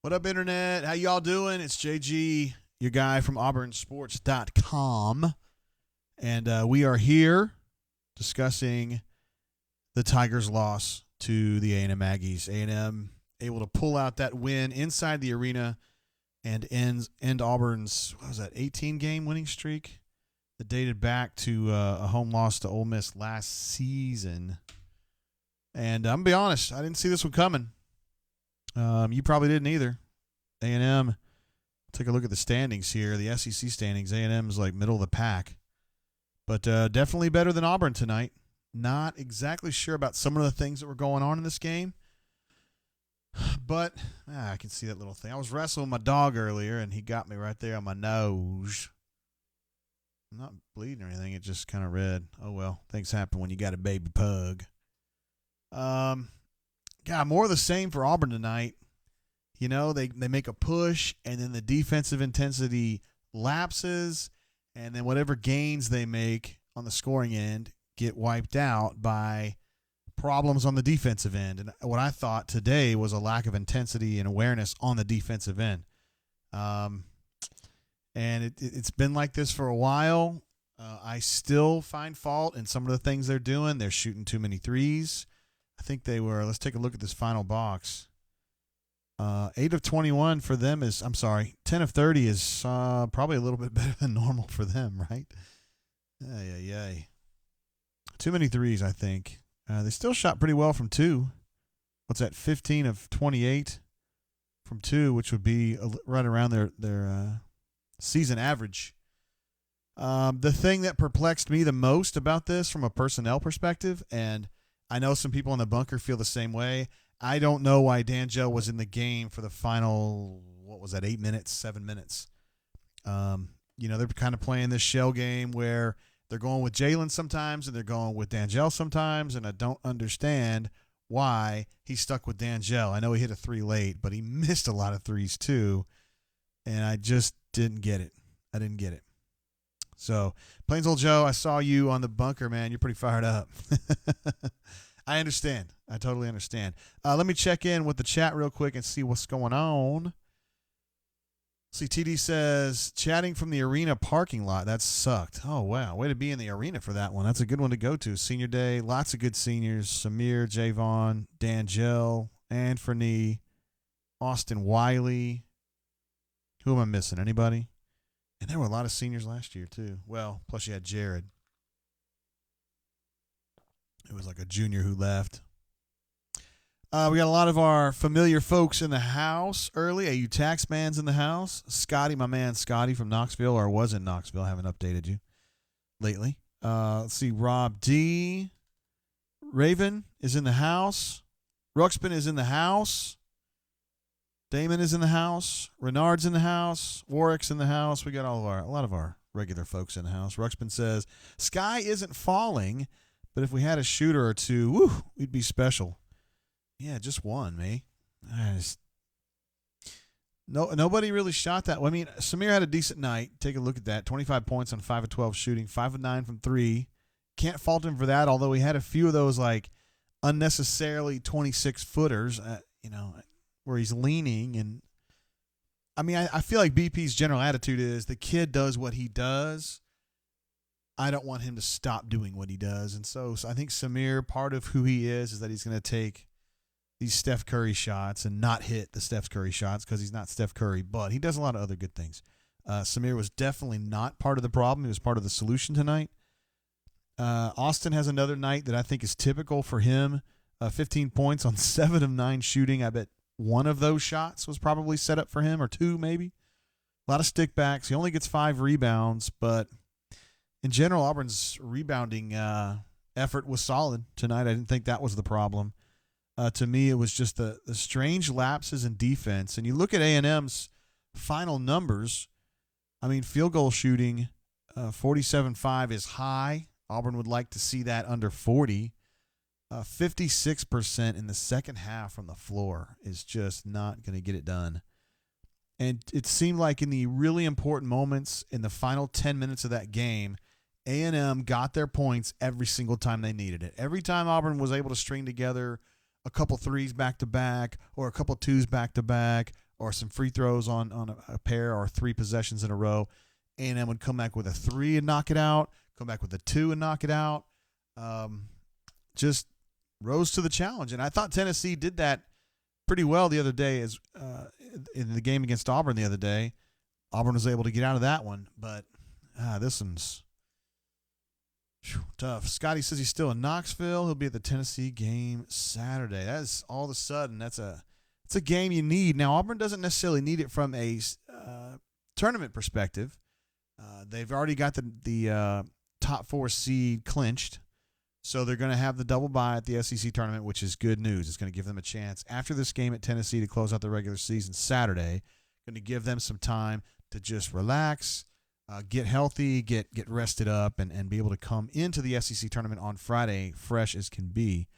What up, Internet? How y'all doing? It's JG, your guy from auburnsports.com. And we are here discussing the Tigers' loss to the A&M Aggies. A&M able to pull out that win inside the arena and end Auburn's, 18-game winning streak that dated back to a home loss to Ole Miss last season. And I'm going to be honest, I didn't see this one coming. You probably didn't either. A&M, take a look at the standings here, the SEC standings. A&M is like middle of the pack. But definitely better than Auburn tonight. Not exactly sure about some of the things that were going on in this game. But I can see that little thing. I was wrestling with my dog earlier, and he got me right there on my nose. I'm not bleeding or anything. It just kind of red. Oh, well. Things happen when you got a baby pug. More of the same for Auburn tonight. You know, they make a push, and then the defensive intensity lapses, and then whatever gains they make on the scoring end get wiped out by problems on the defensive end. And what I thought today was a lack of intensity and awareness on the defensive end. And it's been like this for a while. I still find fault in some of the things they're doing. They're shooting too many threes. I think they were, let's take a look at this final box. 8 of 21 for them is, 10 of 30 is probably a little bit better than normal for them, right? Yeah. Too many threes, I think. They still shot pretty well from two. What's that, 15 of 28 from two, which would be right around their season average. The thing that perplexed me the most about this from a personnel perspective, and I know some people in the bunker feel the same way, I don't know why D'Angelo was in the game for the final, 8 minutes, 7 minutes. They're kind of playing this shell game where they're going with Jalen sometimes and they're going with D'Angelo sometimes, and I don't understand why he stuck with D'Angelo. I know he hit a three late, but he missed a lot of threes too, and I just didn't get it. I didn't get it. So, Plains Old Joe, I saw you on the bunker, man. You're pretty fired up. I understand. I totally understand. Let me check in with the chat real quick and see what's going on. See, TD says, chatting from the arena parking lot. That sucked. Oh, wow. Way to be in the arena for that one. That's a good one to go to. Senior day. Lots of good seniors. Samir, Javon, D'Angelo, Anthony, Austin Wiley. Who am I missing? Anybody? And there were a lot of seniors last year, too. Well, plus you had Jared. It was like a junior who left. We got a lot of our familiar folks in the house early. AU Taxman's in the house. Scotty, my man Scotty from Knoxville, or was in Knoxville. I haven't updated you lately. Let's see. Rob D. Raven is in the house. Ruxpin is in the house. Damon is in the house. Renard's in the house. Warwick's in the house. We got a lot of our regular folks in the house. Ruxpin says, sky isn't falling, but if we had a shooter or two, we'd be special. Yeah, just one, me. Nobody really shot that. Well, I mean, Samir had a decent night. Take a look at that. 25 points on 5 of 12 shooting, 5 of 9 from 3. Can't fault him for that, although he had a few of those like unnecessarily 26-footers, where he's leaning. And I mean, I feel like BP's general attitude is the kid does what he does. I don't want him to stop doing what he does. And so I think Samir, part of who he is that he's going to take these Steph Curry shots and not hit the Steph Curry shots because he's not Steph Curry, but he does a lot of other good things. Samir was definitely not part of the problem. He was part of the solution tonight. Austin has another night that I think is typical for him. 15 points on 7 of 9 shooting. I bet one of those shots was probably set up for him, or two maybe. A lot of stickbacks. He only gets 5 rebounds, but in general, Auburn's rebounding effort was solid tonight. I didn't think that was the problem. To me, it was just the strange lapses in defense. And you look at A&M's final numbers, I mean, field goal shooting, 47.5 is high. Auburn would like to see that under 40. 56% in the second half from the floor is just not going to get it done. And it seemed like in the really important moments in the final 10 minutes of that game, A&M got their points every single time they needed it. Every time Auburn was able to string together a couple threes back-to-back or a couple twos back-to-back or some free throws on a pair or 3 possessions in a row. A&M would come back with a 3 and knock it out, come back with a 2 and knock it out. Just rose to the challenge. And I thought Tennessee did that pretty well the other day as in the game against Auburn the other day. Auburn was able to get out of that one, but this one's tough. Scotty says he's still in Knoxville. He'll be at the Tennessee game Saturday. That's all of a sudden, it's a game you need. Now, Auburn doesn't necessarily need it from a tournament perspective. They've already got the top 4 seed clinched, so they're going to have the double bye at the SEC tournament, which is good news. It's going to give them a chance after this game at Tennessee to close out the regular season Saturday. Going to give them some time to just relax, get healthy, get rested up, and be able to come into the SEC tournament on Friday fresh as can be.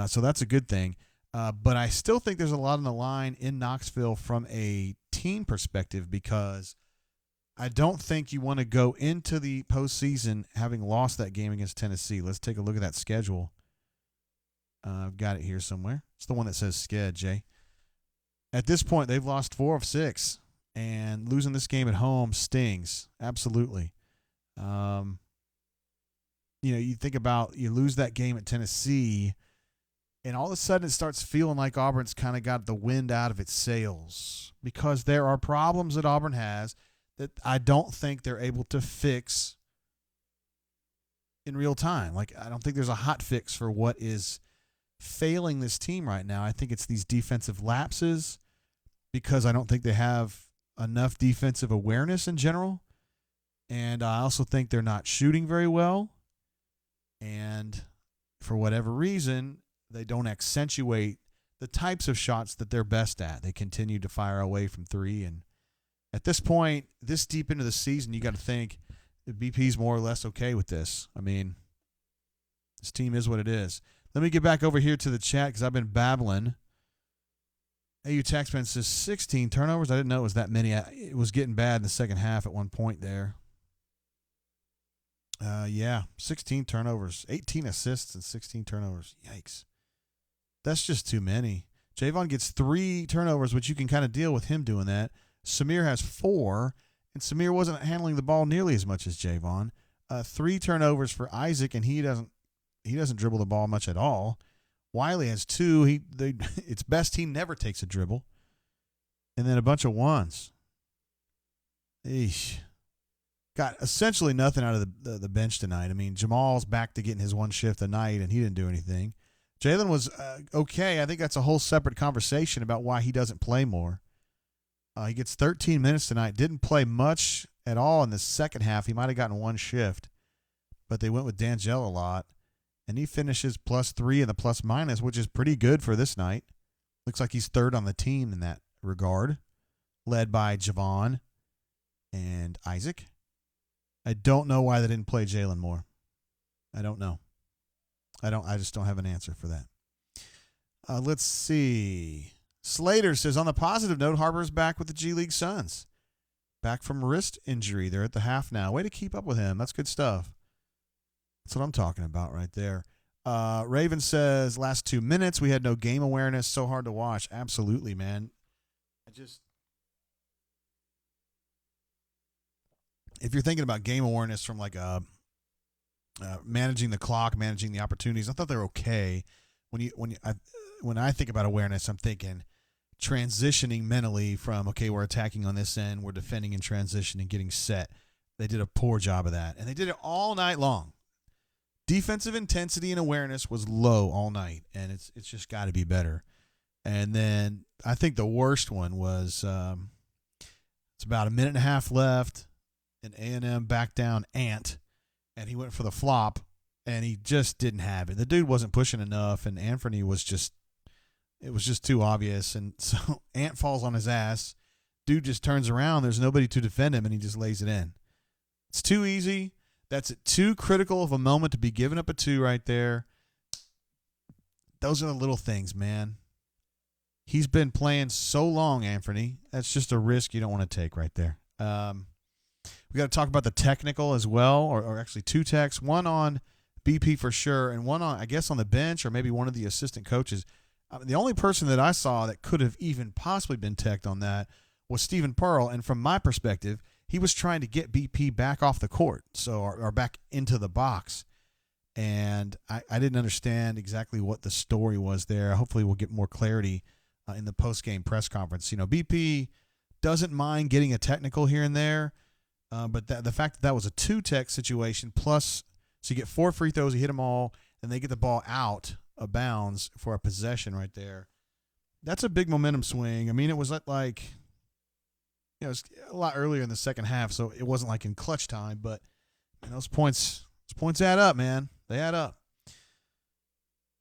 So that's a good thing. But I still think there's a lot on the line in Knoxville from a team perspective, because I don't think you want to go into the postseason having lost that game against Tennessee. Let's take a look at that schedule. I've got it here somewhere. It's the one that says Sked, Jay. At this point, they've lost 4 of 6, and losing this game at home stings. Absolutely. You think about, you lose that game at Tennessee, and all of a sudden it starts feeling like Auburn's kind of got the wind out of its sails, because there are problems that Auburn has that I don't think they're able to fix in real time. Like, I don't think there's a hot fix for what is failing this team right now. I think it's these defensive lapses, because I don't think they have enough defensive awareness in general. And I also think they're not shooting very well. And for whatever reason, they don't accentuate the types of shots that they're best at. They continue to fire away from 3. And at this point, this deep into the season, you got to think BP's more or less okay with this. I mean, this team is what it is. Let me get back over here to the chat because I've been babbling. AU Taxman says 16 turnovers. I didn't know it was that many. It was getting bad in the second half at one point there. 16 turnovers, 18 assists and 16 turnovers. Yikes. That's just too many. Javon gets 3 turnovers, which you can kind of deal with him doing that. Samir has 4, and Samir wasn't handling the ball nearly as much as Javon. 3 turnovers for Isaac, and he doesn't dribble the ball much at all. Wiley has 2. It's best he never takes a dribble. And then a bunch of 1s. Eesh. Got essentially nothing out of the bench tonight. I mean, Jamal's back to getting his 1 shift a night, and he didn't do anything. Jalen was okay. I think that's a whole separate conversation about why he doesn't play more. He gets 13 minutes tonight. Didn't play much at all in the second half. He might have gotten 1 shift, but they went with D'Angelo a lot. And he finishes +3 in the plus-minus, which is pretty good for this night. Looks like he's 3rd on the team in that regard, led by Javon and Isaac. I don't know why they didn't play Jalen more. I don't know. I just don't have an answer for that. Let's see. Slater says, on the positive note, Harper's back with the G League Suns. Back from wrist injury. They're at the half now. Way to keep up with him. That's good stuff. That's what I'm talking about right there. Raven says, last 2 minutes, we had no game awareness. So hard to watch. Absolutely, man. If you're thinking about game awareness from like managing the clock, managing the opportunities, I thought they were okay. When I think about awareness, I'm thinking transitioning mentally from, okay, we're attacking on this end, we're defending in transition and getting set. They did a poor job of that, and they did it all night long. Defensive intensity and awareness was low all night, and it's just got to be better. And then I think the worst one was it's about a minute and a half left, and A&M backed down Ant, and he went for the flop, and he just didn't have it. The dude wasn't pushing enough, and Anthony was just – it was just too obvious. And so Ant falls on his ass. Dude just turns around. There's nobody to defend him, and he just lays it in. It's too easy. That's too critical of a moment to be giving up a 2 right there. Those are the little things, man. He's been playing so long, Anthony. That's just a risk you don't want to take right there. We got to talk about the technical as well, or actually 2 techs. One on BP for sure, and one on, I guess, on the bench, or maybe one of the assistant coaches. The only person that I saw that could have even possibly been teched on that was Stephen Pearl. And from my perspective, he was trying to get BP back off the court, or back into the box. And I didn't understand exactly what the story was there. Hopefully we'll get more clarity in the post-game press conference. BP doesn't mind getting a technical here and there, but the fact that was a two-tech situation, plus so you get 4 free throws, you hit them all, and they get the ball out of bounds for a possession right there. That's a big momentum swing. I mean, it was like it was a lot earlier in the second half, so it wasn't like in clutch time, but those points add up, man. They add up.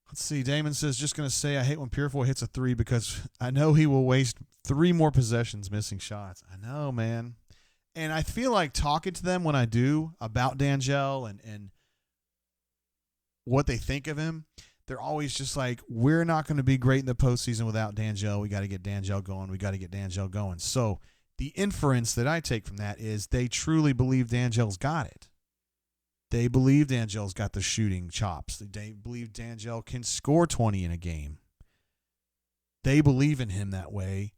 Let's see. Damon says, just going to say I hate when Purefoy hits a 3 because I know he will waste 3 more possessions missing shots. I know, man. And I feel like talking to them when I do about D'Angelo and what they think of him, they're always just like, we're not going to be great in the postseason without D'Angelo. We got to get D'Angelo going. So the inference that I take from that is they truly believe D'Angelo's got it. They believe D'Angelo's got the shooting chops. They believe D'Angelo can score 20 in a game. They believe in him that way.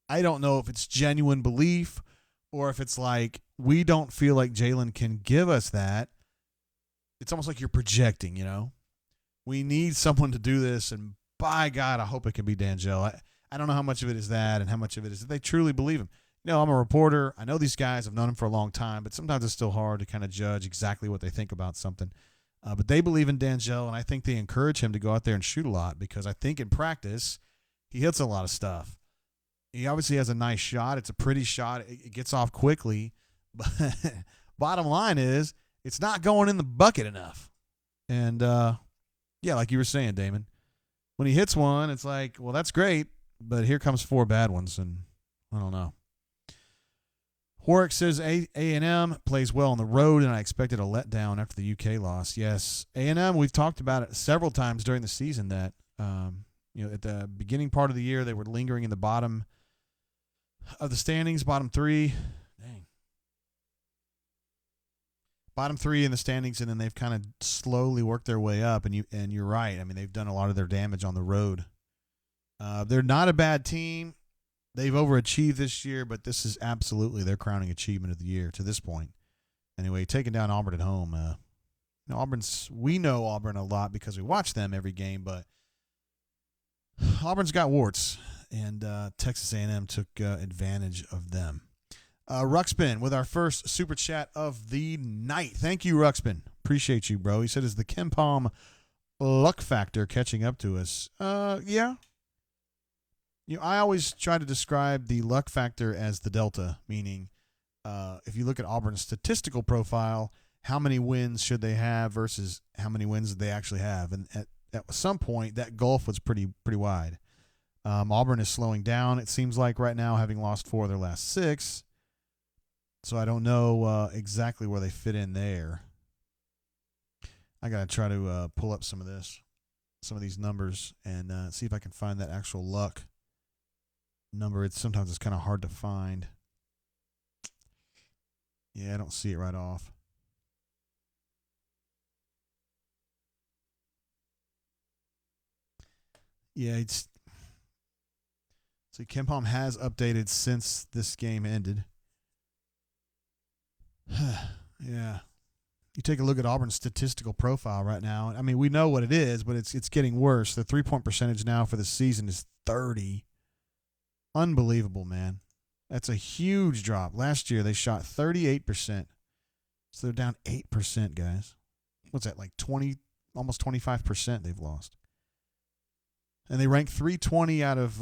I don't know if it's genuine belief or if it's like, we don't feel like Jalen can give us that. It's almost like you're projecting, We need someone to do this, and by God, I hope it can be D'Angelo. I don't know how much of it is that and how much of it is that they truly believe him. I'm a reporter. I know these guys. I've known them for a long time, but sometimes it's still hard to kind of judge exactly what they think about something. But they believe in D'Angelo, and I think they encourage him to go out there and shoot a lot because I think in practice he hits a lot of stuff. He obviously has a nice shot. It's a pretty shot. It gets off quickly. But bottom line is it's not going in the bucket enough. And, yeah, like you were saying, Damon, when he hits one, it's like, well, that's great, but here comes 4 bad ones, and I don't know. Warwick says A&M plays well on the road, and I expected a letdown after the UK loss. Yes, A&M, we've talked about it several times during the season that, at the beginning part of the year, they were lingering in the bottom of the standings, bottom 3. Bottom 3 in the standings, and then they've kind of slowly worked their way up, and you're right. I mean, they've done a lot of their damage on the road. They're not a bad team. They've overachieved this year, but this is absolutely their crowning achievement of the year to this point. Anyway, taking down Auburn at home. We know Auburn a lot because we watch them every game, but Auburn's got warts, and Texas A&M took advantage of them. Ruxpin with our first super chat of the night. Thank you, Ruxpin. Appreciate you, bro. He said, is the KenPom luck factor catching up to us? Yeah. I always try to describe the luck factor as the delta, meaning if you look at Auburn's statistical profile, how many wins should they have versus how many wins they actually have. And at some point, that gulf was pretty wide. Auburn is slowing down, it seems like, right now, having lost 4 of their last 6. So I don't know exactly where they fit in there. I got to try to pull up some of these numbers, and see if I can find that actual luck number. Sometimes it's kind of hard to find. Yeah, I don't see it right off. Yeah, so KenPom has updated since this game ended. Yeah. You take a look at Auburn's statistical profile right now. I mean, we know what it is, but it's getting worse. The 3-point percentage now for the season is 30. Unbelievable, man. That's a huge drop. Last year they shot 38%. So they're down 8%, guys. What's that, like 20, almost 25% they've lost. And they rank 320 out of,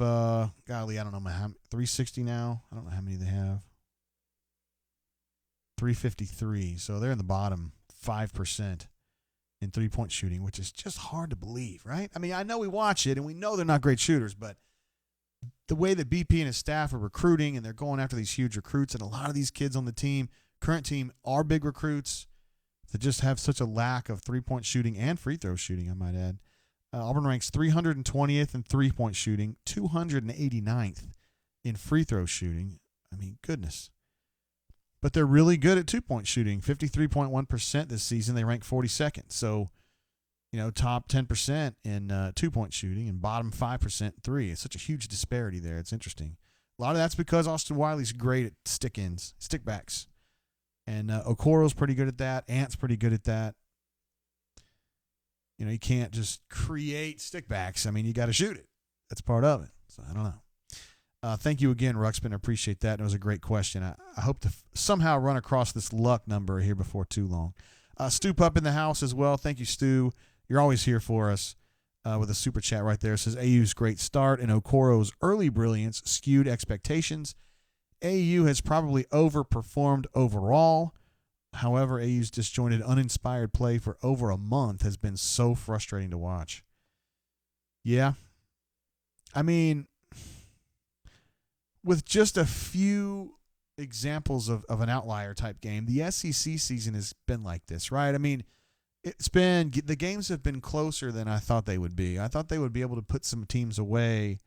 golly, I don't know, 360 now. I don't know how many they have. 353. So they're in the bottom 5% in three-point shooting, which is just hard to believe, right? I mean, I know we watch it, and we know they're not great shooters, but the way that BP and his staff are recruiting, and they're going after these huge recruits, and a lot of these kids on the team, current team, are big recruits that just have such a lack of three-point shooting and free throw shooting, I might add. Auburn ranks 320th in three-point shooting, 289th in free throw shooting. I mean, goodness. But they're really good at two-point shooting, 53.1% this season. They rank 42nd. So, top 10% in 2-point shooting and bottom 5% in three. It's such a huge disparity there. It's interesting. A lot of that's because Austin Wiley's great at stickbacks. And Okoro's pretty good at that. Ant's pretty good at that. You can't just create stickbacks. I mean, you got to shoot it. That's part of it. So I don't know. Thank you again, Ruxpin. I appreciate that. It was a great question. I hope to somehow run across this luck number here before too long. Stu Pup in the house as well. Thank you, Stu. You're always here for us with a super chat right there. It says AU's great start and Okoro's early brilliance skewed expectations. AU has probably overperformed overall. However, AU's disjointed, uninspired play for over a month has been so frustrating to watch. Yeah. I mean, with just a few examples of an outlier type game, the SEC season has been like this, right? I mean, the games have been closer than I thought they would be. I thought they would be able to put some teams away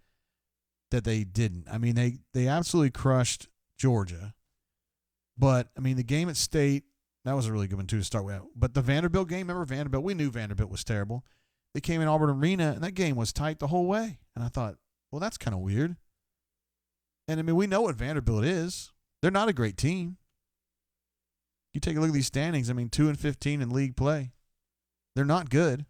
that they didn't. I mean, they absolutely crushed Georgia. But, I mean, the game at State, that was a really good one, too, to start with. But the Vanderbilt game, remember Vanderbilt? We knew Vanderbilt was terrible. They came in Auburn Arena, and that game was tight the whole way. And I thought, well, that's kind of weird. And, I mean, we know what Vanderbilt is. They're not a great team. You take a look at these standings. I mean, 2-15 in league play. They're not good.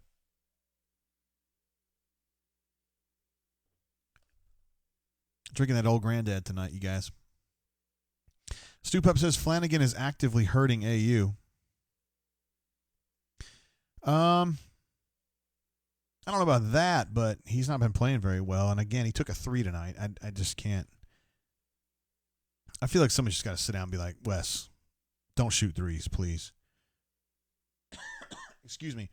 Drinking that old granddad tonight, you guys. Stu Pup says Flanagan is actively hurting AU. I don't know about that, but he's not been playing very well. And again, he took a 3 tonight. I just can't. I feel like somebody's just got to sit down and be like, Wes, don't shoot threes, please. Excuse me.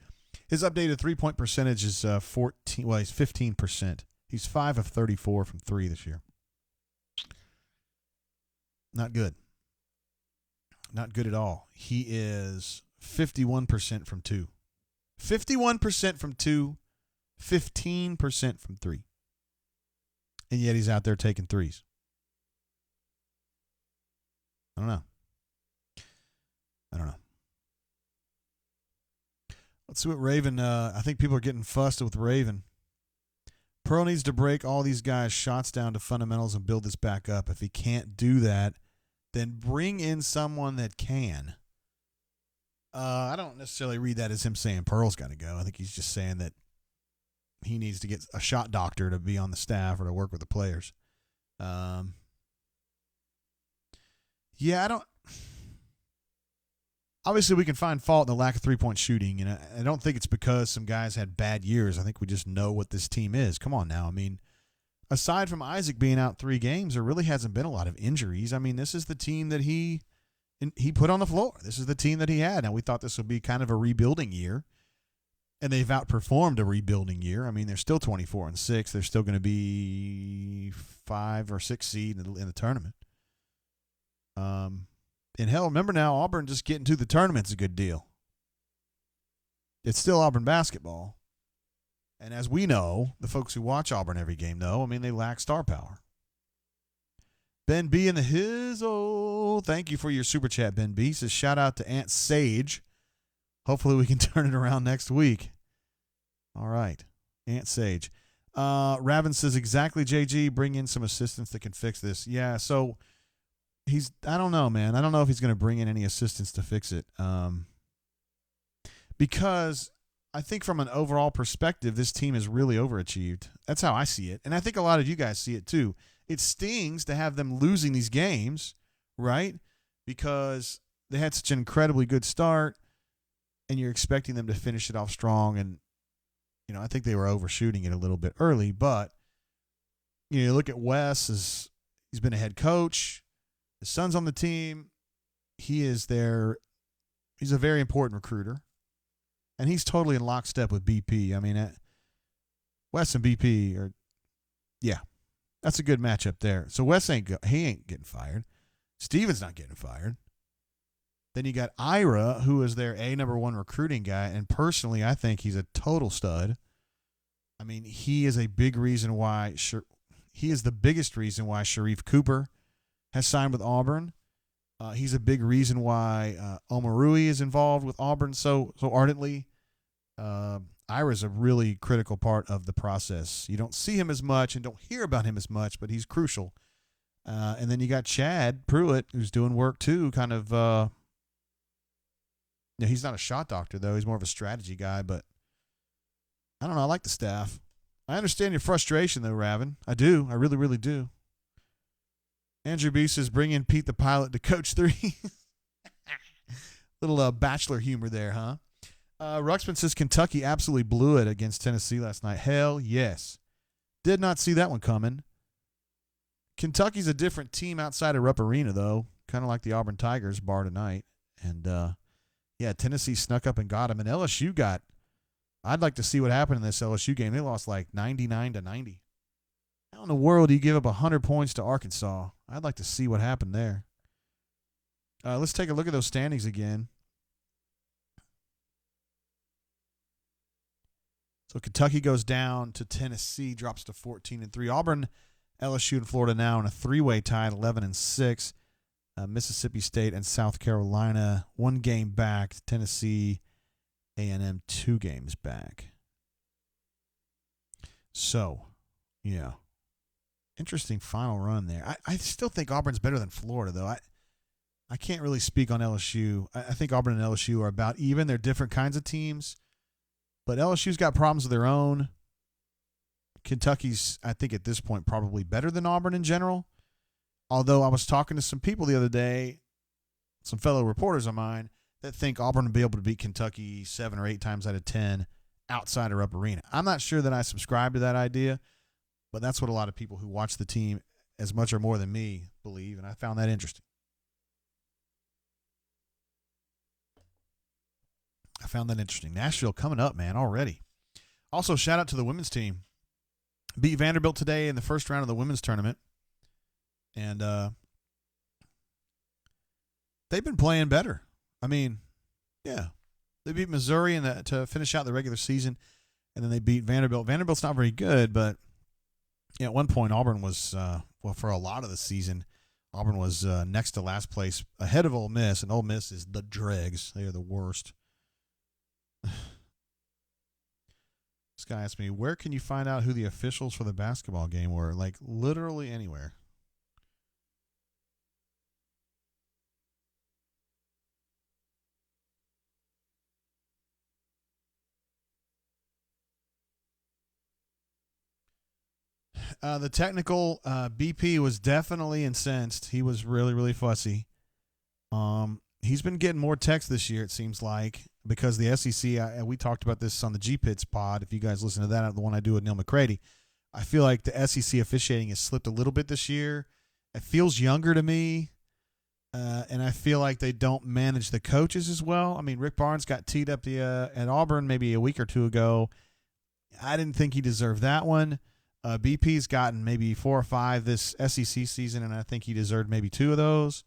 His updated 3-point percentage is 14. Well, he's 15%. He's 5 of 34 from 3 this year. Not good. Not good at all. He is 51% from 2. 51% from 2, 15% from 3. And yet he's out there taking threes. I don't know. Let's see what Raven, I think people are getting fussed with Raven. Pearl needs to break all these guys' shots down to fundamentals and build this back up. If he can't do that, then bring in someone that can. I don't necessarily read that as him saying Pearl's got to go. I think he's just saying that he needs to get a shot doctor to be on the staff or to work with the players. Yeah, I don't. Obviously, we can find fault in the lack of three-point shooting, and I don't think it's because some guys had bad years. I think we just know what this team is. Come on now. I mean, aside from Isaac being out 3 games, there really hasn't been a lot of injuries. I mean, this is the team that he put on the floor. This is the team that he had. Now, we thought this would be kind of a rebuilding year, and they've outperformed a rebuilding year. I mean, they're still 24-6. They're still going to be 5 or 6 seed in the tournament. And hell, remember now, Auburn just getting to the tournament's a good deal. It's still Auburn basketball. And as we know, the folks who watch Auburn every game know, I mean, they lack star power. Ben B in the hizzle. Thank you for your super chat, Ben B. Says shout out to Aunt Sage. Hopefully we can turn it around next week. All right. Aunt Sage. Ravin says exactly, JG. Bring in some assistants that can fix this. Yeah, so I don't know, man. I don't know if he's going to bring in any assistants to fix it. Because I think from an overall perspective, this team has really overachieved. That's how I see it. And I think a lot of you guys see it too. It stings to have them losing these games, right? Because they had such an incredibly good start, and you're expecting them to finish it off strong. And, I think they were overshooting it a little bit early. But, you look at Wes, he's been a head coach. His son's on the team. He's a very important recruiter. And he's totally in lockstep with BP. I mean, Wes and BP are, yeah, that's a good matchup there. So Wes ain't getting fired. Steven's not getting fired. Then you got Ira, who is their number 1 recruiting guy. And personally, I think he's a total stud. I mean, he is a big reason why he is the biggest reason why Sharif Cooper has signed with Auburn. He's a big reason why Omarui is involved with Auburn so ardently. Ira's a really critical part of the process. You don't see him as much and don't hear about him as much, but he's crucial. And then you got Chad Pruitt, who's doing work too, kind of. He's not a shot doctor, though. He's more of a strategy guy, but I don't know. I like the staff. I understand your frustration, though, Raven. I do. I really, really do. Andrew B says, bring in Pete the Pilot to coach 3. Little bachelor humor there, huh? Ruxpin says Kentucky absolutely blew it against Tennessee last night. Hell yes. Did not see that one coming. Kentucky's a different team outside of Rupp Arena, though. Kind of like the Auburn Tigers bar tonight. And, Tennessee snuck up and got him. And LSU I'd like to see what happened in this LSU game. They lost like 99-90. How in the world do you give up 100 points to Arkansas? I'd like to see what happened there. Let's take a look at those standings again. So Kentucky goes down to Tennessee, drops to 14-3. Auburn, LSU, and Florida now in a three-way tie at 11-6. Mississippi State and South Carolina 1 game back. Tennessee, A&M 2 games back. So, yeah. Interesting final run there. I still think Auburn's better than Florida, though. I can't really speak on LSU. I think Auburn and LSU are about even. They're different kinds of teams. But LSU's got problems of their own. Kentucky's, I think at this point, probably better than Auburn in general. Although I was talking to some people the other day, some fellow reporters of mine, that think Auburn will be able to beat Kentucky 7 or 8 times out of 10 outside of Rupp Arena. I'm not sure that I subscribe to that idea, but that's what a lot of people who watch the team as much or more than me believe, and I found that interesting. Nashville coming up, man, already. Also, shout out to the women's team. Beat Vanderbilt today in the first round of the women's tournament. And they've been playing better. I mean, yeah. They beat Missouri to finish out the regular season, and then they beat Vanderbilt. Vanderbilt's not very good, but at one point Auburn was, for a lot of the season, Auburn was next to last place ahead of Ole Miss, and Ole Miss is the dregs. They are the worst. This guy asked me, where can you find out who the officials for the basketball game were? Like, literally anywhere. The technical BP was definitely incensed. He was really, really fussy. He's been getting more text this year, it seems like, because the SEC, we talked about this on the G-Pits pod. If you guys listen to that, the one I do with Neil McCready, I feel like the SEC officiating has slipped a little bit this year. It feels younger to me, and I feel like they don't manage the coaches as well. I mean, Rick Barnes got teed up at Auburn maybe a week or two ago. I didn't think he deserved that one. BP's gotten maybe 4 or 5 this SEC season, and I think he deserved maybe 2 of those.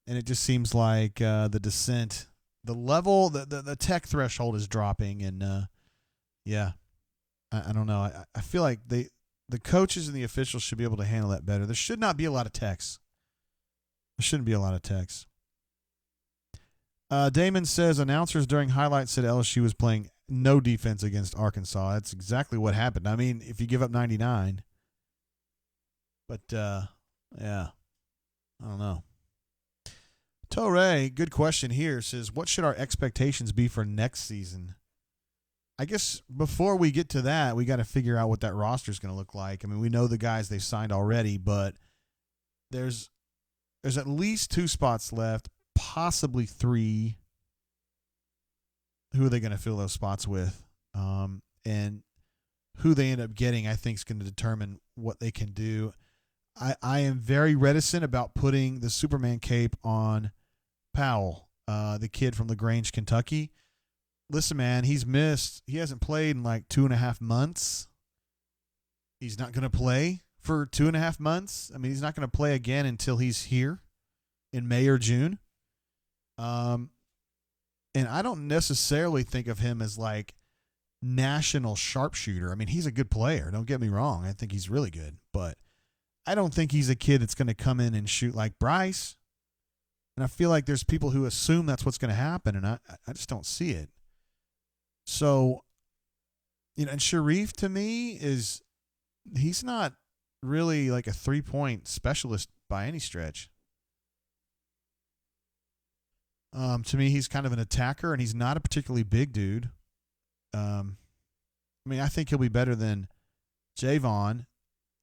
And it just seems like the descent, the level, the tech threshold is dropping. And, I don't know. I feel like the coaches and the officials should be able to handle that better. There should not be a lot of techs. There shouldn't be a lot of techs. Damon says announcers during highlights said LSU was playing no defense against Arkansas. That's exactly what happened. I mean, if you give up 99. But, yeah, I don't know. Torre, good question here, says, what should our expectations be for next season? I guess before we get to that, we got to figure out what that roster is going to look like. I mean, we know the guys they've signed already, but there's at least 2 spots left, possibly 3. Who are they going to fill those spots with? And who they end up getting, I think, is going to determine what they can do. I am very reticent about putting the Superman cape on Powell, the kid from LaGrange, Kentucky. Listen, man, he hasn't played in like 2.5 months. He's not going to play for 2.5 months. I mean, he's not going to play again until he's here in May or June. And I don't necessarily think of him as like national sharpshooter. I mean, he's a good player. Don't get me wrong. I think he's really good, but I don't think he's a kid that's going to come in and shoot like Bryce. And I feel like there's people who assume that's what's going to happen, and I just don't see it. So And Sharif to me he's not really like a 3-point specialist by any stretch. To me, he's kind of an attacker, and he's not a particularly big dude. I think he'll be better than Javon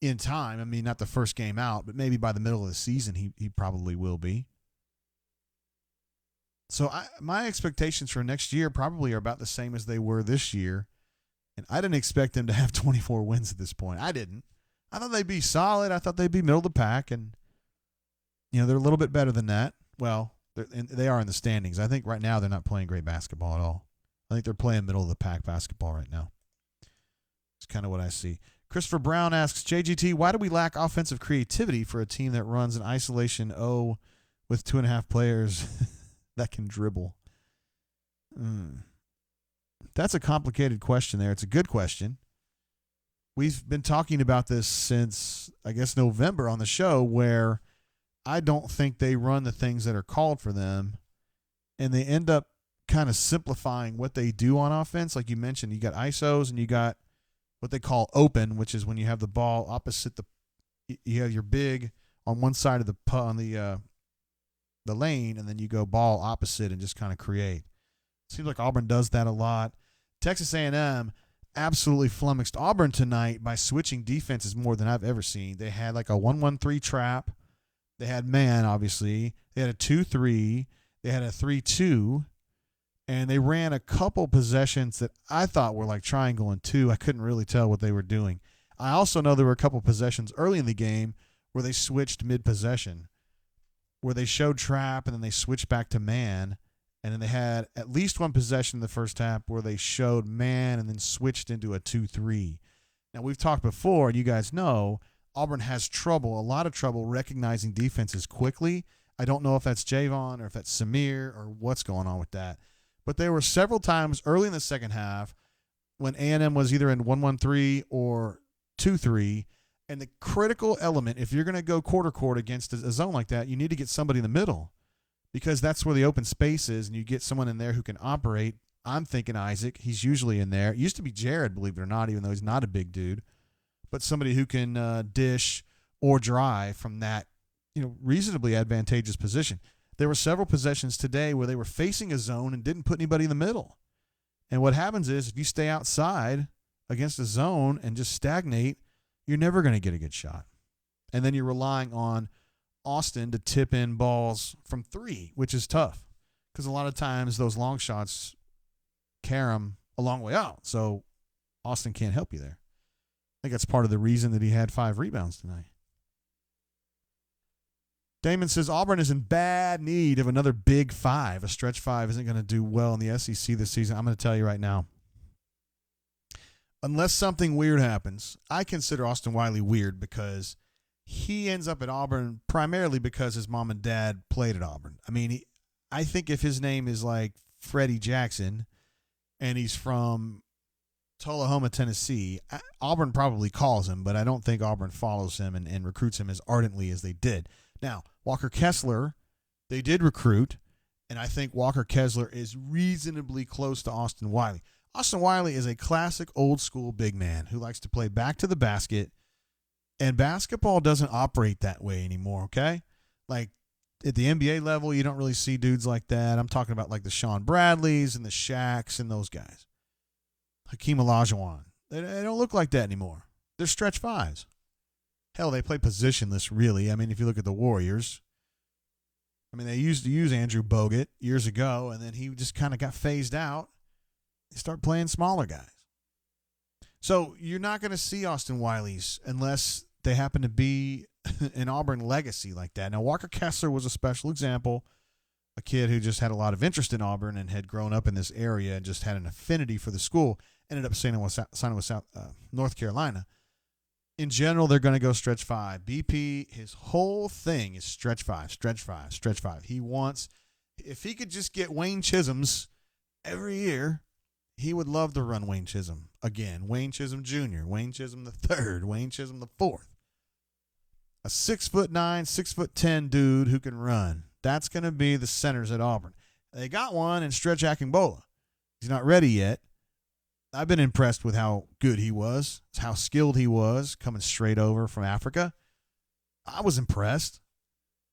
in time. Not the first game out, but maybe by the middle of the season, he probably will be. So my expectations for next year probably are about the same as they were this year. And I didn't expect them to have 24 wins at this point. I didn't. I thought they'd be solid. I thought they'd be middle of the pack. And, they're a little bit better than that. Well, they are in the standings. I think right now they're not playing great basketball at all. I think they're playing middle of the pack basketball right now. It's kind of what I see. Christopher Brown asks, JGT, why do we lack offensive creativity for a team that runs an isolation O with 2.5 players that can dribble? That's a complicated question there. It's a good question. We've been talking about this since, I guess, November on the show, where I don't think they run the things that are called for them, and they end up kind of simplifying what they do on offense. Like you mentioned, you got ISOs and you got what they call open, which is when you have the ball opposite you have your big on one side of the lane, and then you go ball opposite and just kind of create. Seems like Auburn does that a lot. Texas A&M absolutely flummoxed Auburn tonight by switching defenses more than I've ever seen. They had like a 1-1-3 trap. They had man, obviously. They had a 2-3. They had a 3-2. And they ran a couple possessions that I thought were like triangle and two. I couldn't really tell what they were doing. I also know there were a couple possessions early in the game where they switched mid-possession, where they showed trap and then they switched back to man. And then they had at least one possession in the first half where they showed man and then switched into a 2-3. Now, we've talked before, and you guys know, Auburn has a lot of trouble recognizing defenses quickly. I don't know if that's Javon or if that's Samir or what's going on with that. But there were several times early in the second half when A&M was either in 1-1-3 or 2-3, and the critical element, if you're going to go quarter-court against a zone like that, you need to get somebody in the middle, because that's where the open space is, and you get someone in there who can operate. I'm thinking Isaac. He's usually in there. It used to be Jared, believe it or not, even though he's not a big dude, but somebody who can dish or drive from that reasonably advantageous position. There were several possessions today where they were facing a zone and didn't put anybody in the middle. And what happens is if you stay outside against a zone and just stagnate, you're never going to get a good shot. And then you're relying on Austin to tip in balls from 3, which is tough because a lot of times those long shots carry them a long way out. So Austin can't help you there. I think that's part of the reason that he had 5 rebounds tonight. Damon says Auburn is in bad need of another big 5. A stretch 5 isn't going to do well in the SEC this season. I'm going to tell you right now. Unless something weird happens, I consider Austin Wiley weird because he ends up at Auburn primarily because his mom and dad played at Auburn. I think if his name is like Freddie Jackson and he's from Tullahoma, Tennessee, Auburn probably calls him, but I don't think Auburn follows him and recruits him as ardently as they did. Now, Walker Kessler, they did recruit, and I think Walker Kessler is reasonably close to Austin Wiley. Austin Wiley is a classic old-school big man who likes to play back to the basket, and basketball doesn't operate that way anymore, okay? Like, at the NBA level, you don't really see dudes like that. I'm talking about like the Sean Bradleys and the Shaqs and those guys. Hakeem Olajuwon. They don't look like that anymore. They're stretch 5s. Hell, they play positionless, really. If you look at the Warriors, they used to use Andrew Bogut years ago, and then he just kind of got phased out. They start playing smaller guys. So you're not going to see Austin Wiley's unless they happen to be an Auburn legacy like that. Now, Walker Kessler was a special example, a kid who just had a lot of interest in Auburn and had grown up in this area and just had an affinity for the school, ended up signing with North Carolina. In general, they're going to go stretch 5. BP, his whole thing is stretch 5, stretch 5, stretch 5. He wants, if he could just get Wayne Chisholm's every year, he would love to run Wayne Chisholm again. Wayne Chisholm Jr., Wayne Chisholm III, Wayne Chisholm IV. A 6'9", 6'10" dude who can run. That's going to be the centers at Auburn. They got one in Stretch Akingbola. He's not ready yet. I've been impressed with how good he was, how skilled he was coming straight over from Africa. I was impressed.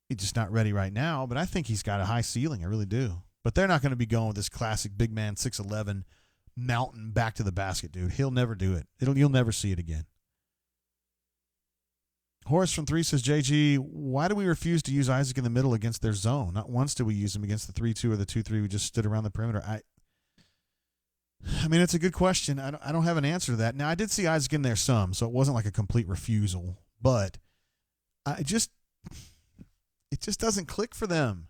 He's just not ready right now, but I think he's got a high ceiling. I really do. But they're not going to be going with this classic big man 6'11" mountain back to the basket, dude. He'll never do it. You'll never see it again. Horace from 3 says, JG, why do we refuse to use Isaac in the middle against their zone? Not once did we use him against the 3-2 or the 2-3. We just stood around the perimeter. I mean, it's a good question. I don't have an answer to that. Now, I did see Isaac in there some, so it wasn't like a complete refusal. But it just doesn't click for them.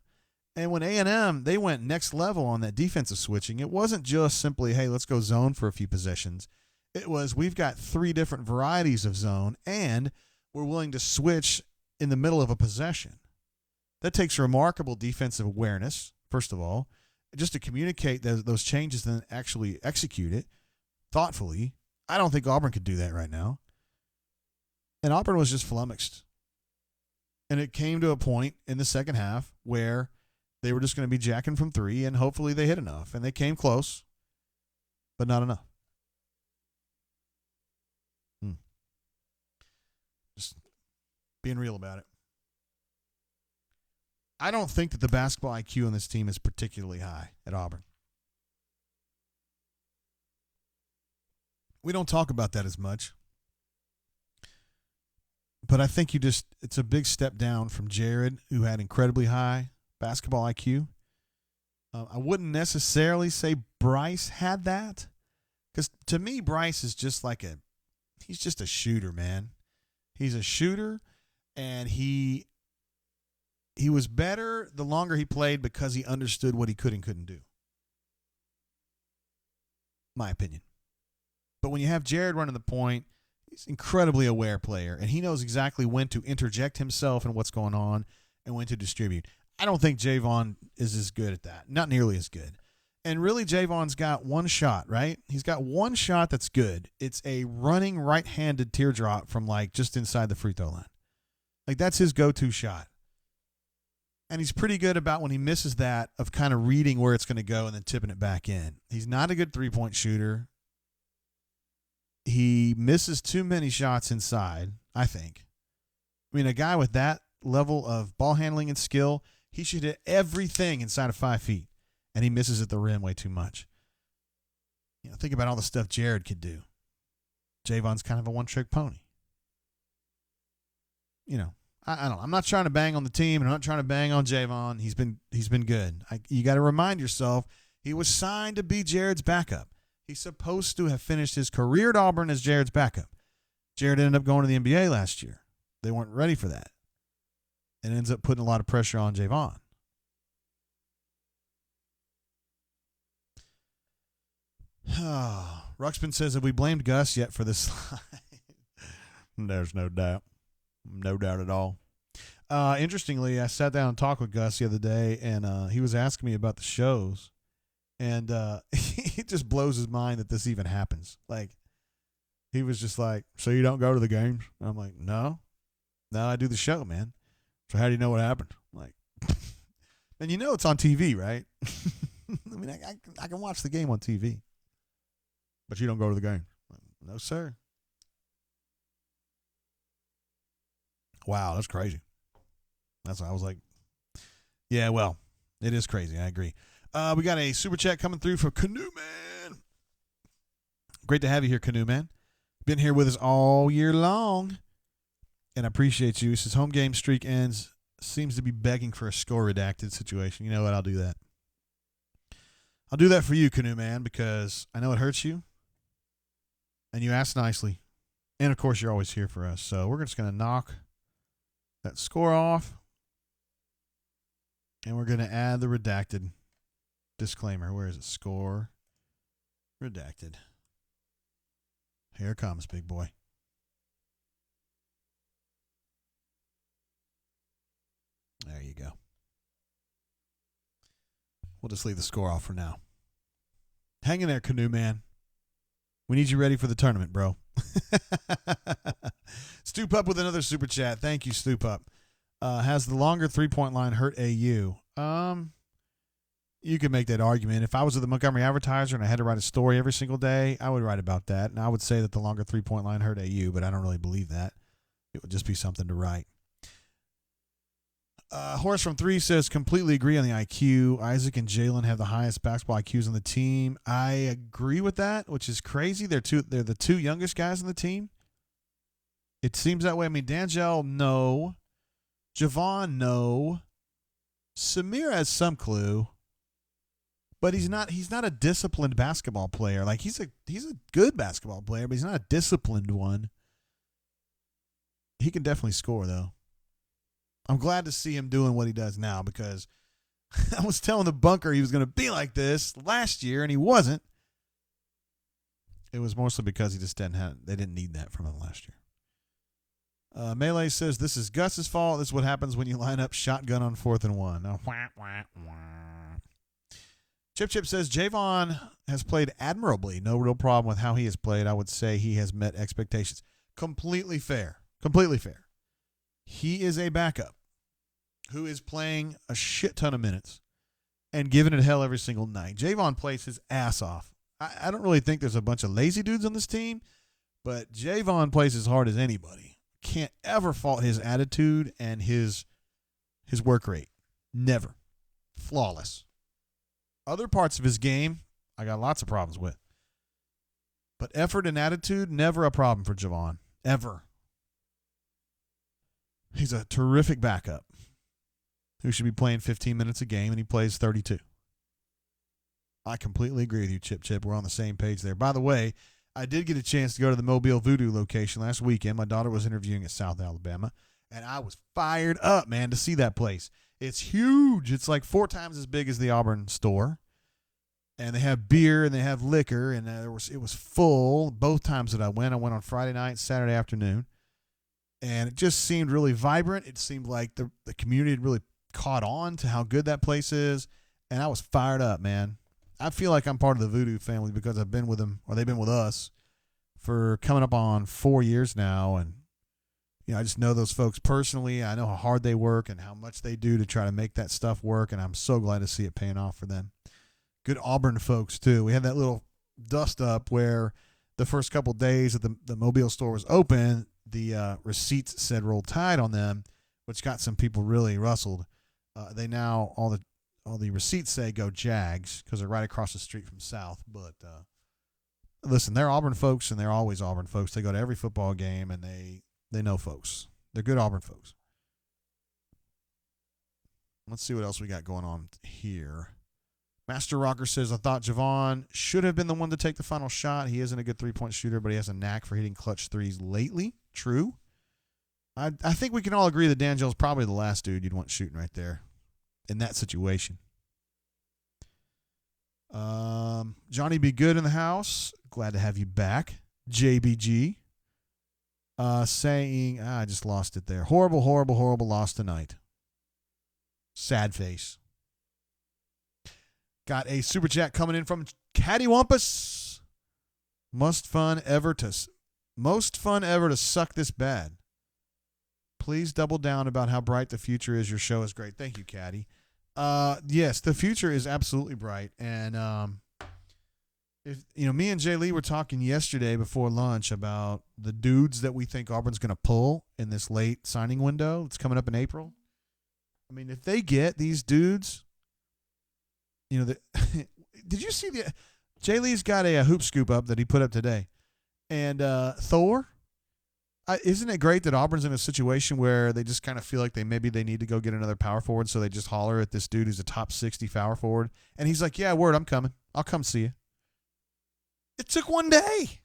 And when A&M, they went next level on that defensive switching, it wasn't just simply, hey, let's go zone for a few possessions. It was, we've got 3 different varieties of zone, and we're willing to switch in the middle of a possession. That takes remarkable defensive awareness, first of all, just to communicate those changes and actually execute it thoughtfully. I don't think Auburn could do that right now. And Auburn was just flummoxed. And it came to a point in the second half where they were just going to be jacking from 3, and hopefully they hit enough. And they came close, but not enough. Just being real about it. I don't think that the basketball IQ on this team is particularly high at Auburn. We don't talk about that as much. But I think it's a big step down from Jared, who had incredibly high basketball IQ. I wouldn't necessarily say Bryce had that, because to me, Bryce is just he's just a shooter, man. He's a shooter, and he was better the longer he played because he understood what he could and couldn't do. My opinion. But when you have Jared running the point, he's an incredibly aware player, and he knows exactly when to interject himself in what's going on and when to distribute. I don't think Javon is as good at that. Not nearly as good. And really, Javon's got one shot, right? He's got one shot that's good. It's a running right-handed teardrop from just inside the free throw line. That's his go-to shot. And he's pretty good about when he misses that of kind of reading where it's going to go and then tipping it back in. He's not a good three-point shooter. He misses too many shots inside, I think. I mean, a guy with that level of ball handling and skill, he should hit everything inside of 5 feet. And he misses at the rim way too much. Think about all the stuff Jared could do. Javon's kind of a one-trick pony. I don't know. I'm not trying to bang on the team, and I'm not trying to bang on Javon. He's been good. You got to remind yourself, he was signed to be Jared's backup. He's supposed to have finished his career at Auburn as Jared's backup. Jared ended up going to the NBA last year. They weren't ready for that. It ends up putting a lot of pressure on Javon. Ruxpin says, have we blamed Gus yet for this slide? There's no doubt. No doubt at all. Interestingly, I sat down and talked with Gus the other day, and he was asking me about the shows. And it just blows his mind that this even happens. He was just like, so you don't go to the games? And I'm like, no, I do the show, man. So how do you know what happened? I'm like, and it's on TV, right? I mean, I can watch the game on TV. But you don't go to the game? Like, no, sir. Wow, that's crazy. That's why I was like, yeah, well, it is crazy. I agree. We got a super chat coming through from Canoe Man. Great to have you here, Canoe Man. Been here with us all year long, and I appreciate you. Since home game streak ends, seems to be begging for a score redacted situation. You know what? I'll do that. I'll do that for you, Canoe Man, because I know it hurts you, and you asked nicely. And, of course, you're always here for us. So we're just going to knock that score off, and we're going to add the redacted disclaimer. Where is it? Score redacted. Here it comes, big boy. There you go. We'll just leave the score off for now. Hang in there, Canoe Man. We need you ready for the tournament, bro. Stu Pup with another super chat. Thank you, Stu Pup. Has the longer three-point line hurt AU? You could make that argument. If I was at the Montgomery Advertiser and I had to write a story every single day, I would write about that. And I would say that the longer three-point line hurt AU, but I don't really believe that. It would just be something to write. Horace from 3 says, completely agree on the IQ. Isaac and Jalen have the highest basketball IQs on the team. I agree with that, which is crazy. They're the two youngest guys on the team. It seems that way. I mean, D'Angelo, no. Javon, no. Samir has some clue. But he's not a disciplined basketball player. Like he's a good basketball player, but he's not a disciplined one. He can definitely score though. I'm glad to see him doing what he does now because I was telling the bunker he was going to be like this last year and he wasn't. It was mostly because he just they didn't need that from him last year. Melee says this is Gus's fault. This is what happens when you line up shotgun on 4th and 1. Now, Chip says Javon has played admirably. No real problem with how he has played. I would say he has met expectations. Completely fair. Completely fair. He is a backup who is playing a shit ton of minutes and giving it hell every single night. Javon plays his ass off. I don't really think there's a bunch of lazy dudes on this team, but Javon plays as hard as anybody. Can't ever fault his attitude and his work rate. Never. Flawless. Other parts of his game, I got lots of problems with. But effort and attitude, never a problem for Javon. Ever. He's a terrific backup who should be playing 15 minutes a game, and he plays 32. I completely agree with you, Chip. We're on the same page there. By the way, I did get a chance to go to the Mobile Voodoo location last weekend. My daughter was interviewing at South Alabama, and I was fired up, man, to see that place. It's huge. It's like 4 times as big as the Auburn store. And they have beer and they have liquor, and it was full both times that I went. I went on Friday night, Saturday afternoon. And it just seemed really vibrant. It seemed like the community had really caught on to how good that place is. And I was fired up, man. I feel like I'm part of the Voodoo family because I've been with them, or they've been with us, for coming up on 4 years now. And, you know, I just know those folks personally. I know how hard they work and how much they do to try to make that stuff work. And I'm so glad to see it paying off for them. Good Auburn folks, too. We had that little dust up where the first couple days that the Mobile store was open, the receipts said Roll Tide on them, which got some people really rustled. They now, all the receipts say go Jags because they're right across the street from South. But listen, they're Auburn folks, and they're always Auburn folks. They go to every football game, and they know folks. They're good Auburn folks. Let's see what else we got going on here. Master Rocker says, I thought Javon should have been the one to take the final shot. He isn't a good three-point shooter, but he has a knack for hitting clutch threes lately. True. I think we can all agree that D'Angelo's probably the last dude you'd want shooting right there in that situation. Johnny Be Good in the house. Glad to have you back. JBG saying, I just lost it there. Horrible, horrible, horrible loss tonight. Sad face. Got a super chat coming in from Cattywampus. Most fun ever to suck this bad. Please double down about how bright the future is. Your show is great. Thank you, Caddy. Yes, the future is absolutely bright. And if me and Jay Lee were talking yesterday before lunch about the dudes that we think Auburn's going to pull in this late signing window. It's coming up in April. I mean, if they get these dudes. Did you see Jay Lee's got a hoop scoop up that he put up today, and Thor? Isn't it great that Auburn's in a situation where they just kind of feel like they need to go get another power forward, so they just holler at this dude who's a top 60 power forward, and he's like, "Yeah, word, I'm coming. I'll come see you." It took one day.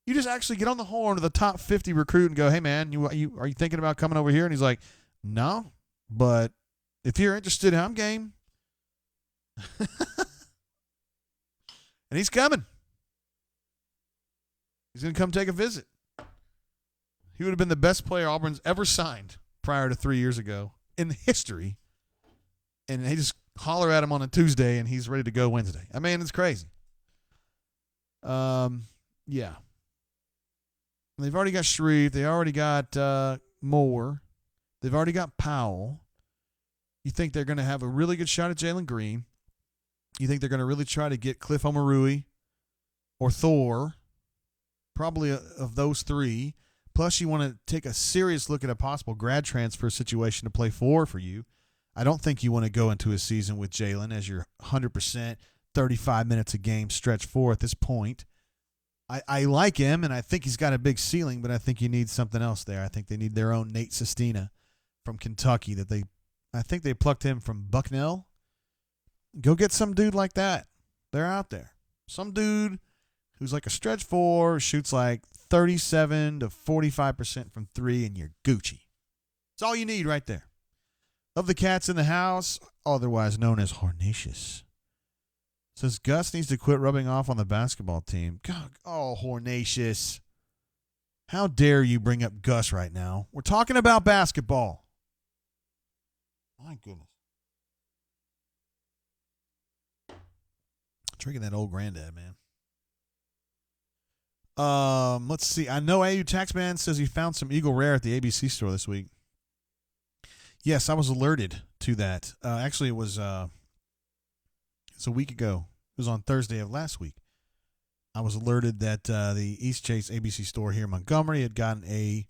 You just actually get on the horn of the top 50 recruit and go, "Hey man, are you thinking about coming over here?" And he's like, "No, but if you're interested, I'm game." And he's coming. He's going to come take a visit. He would have been the best player Auburn's ever signed prior to 3 years ago in history. And they just holler at him on a Tuesday, and he's ready to go Wednesday. I mean, it's crazy. Yeah. They've already got Shreve. They already got Moore. They've already got Powell. You think they're going to have a really good shot at Jalen Green. You think they're going to really try to get Cliff Omarui or Thor, probably of those three. Plus, you want to take a serious look at a possible grad transfer situation to play for you. I don't think you want to go into a season with Jalen as your 100%, 35 minutes a game stretch four at this point. I like him, and I think he's got a big ceiling, but I think you need something else there. I think they need their own Nate Sestina from Kentucky I think they plucked him from Bucknell. Go get some dude like that. They're out there. Some dude who's like a stretch four, shoots like 37 to 45% from three, and you're Gucci. It's all you need right there. Of the cats in the house, otherwise known as Hornatius, says Gus needs to quit rubbing off on the basketball team. God, Hornatius. How dare you bring up Gus right now? We're talking about basketball. My goodness. Drinking that old granddad, man. Let's see. I know AU Taxman says he found some Eagle Rare at the ABC store this week. Yes, I was alerted to that. Actually, it's a week ago. It was on Thursday of last week. I was alerted that the East Chase ABC store here in Montgomery had gotten a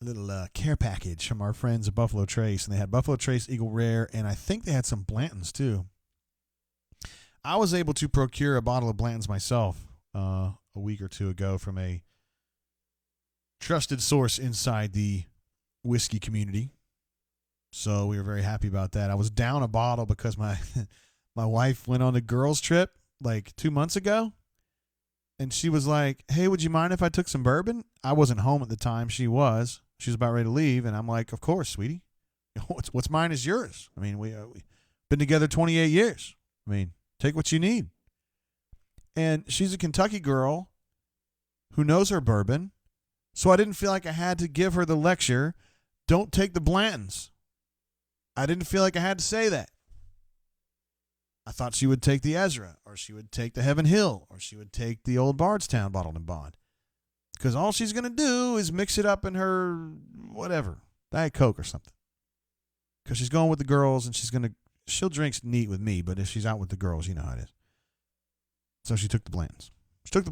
little care package from our friends at Buffalo Trace, and they had Buffalo Trace Eagle Rare, and I think they had some Blantons too. I was able to procure a bottle of Blantons myself a week or two ago from a trusted source inside the whiskey community. So we were very happy about that. I was down a bottle because my wife went on a girls' trip like 2 months ago. And she was like, hey, would you mind if I took some bourbon? I wasn't home at the time. She was. She was about ready to leave. And I'm like, of course, sweetie. What's mine is yours. I mean, we've been together 28 years. I mean, take what you need. And she's a Kentucky girl who knows her bourbon. So I didn't feel like I had to give her the lecture, don't take the Blantons. I didn't feel like I had to say that. I thought she would take the Ezra, or she would take the Heaven Hill, or she would take the old Bardstown Bottled and Bond. Because all she's going to do is mix it up in her, whatever, Diet Coke or something. Because she's going with the girls, and she'll drink neat with me, but if she's out with the girls, you know how it is. So she took the Blantons. She took the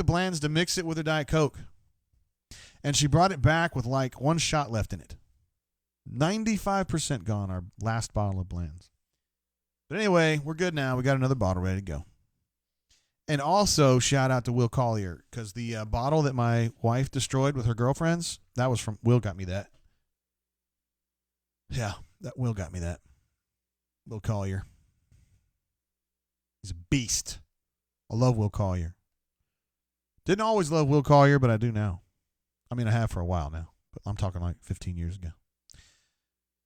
Blantons to mix it with her Diet Coke. And she brought it back with like one shot left in it. 95% gone, our last bottle of Blantons. But anyway, we're good now. We got another bottle ready to go. And also, shout out to Will Collier, because the bottle that my wife destroyed with her girlfriends, that was from Will got me that. Yeah, that Will got me that. Will Collier. He's a beast. I love Will Collier. Didn't always love Will Collier, but I do now. I mean, I have for a while now, but I'm talking like 15 years ago.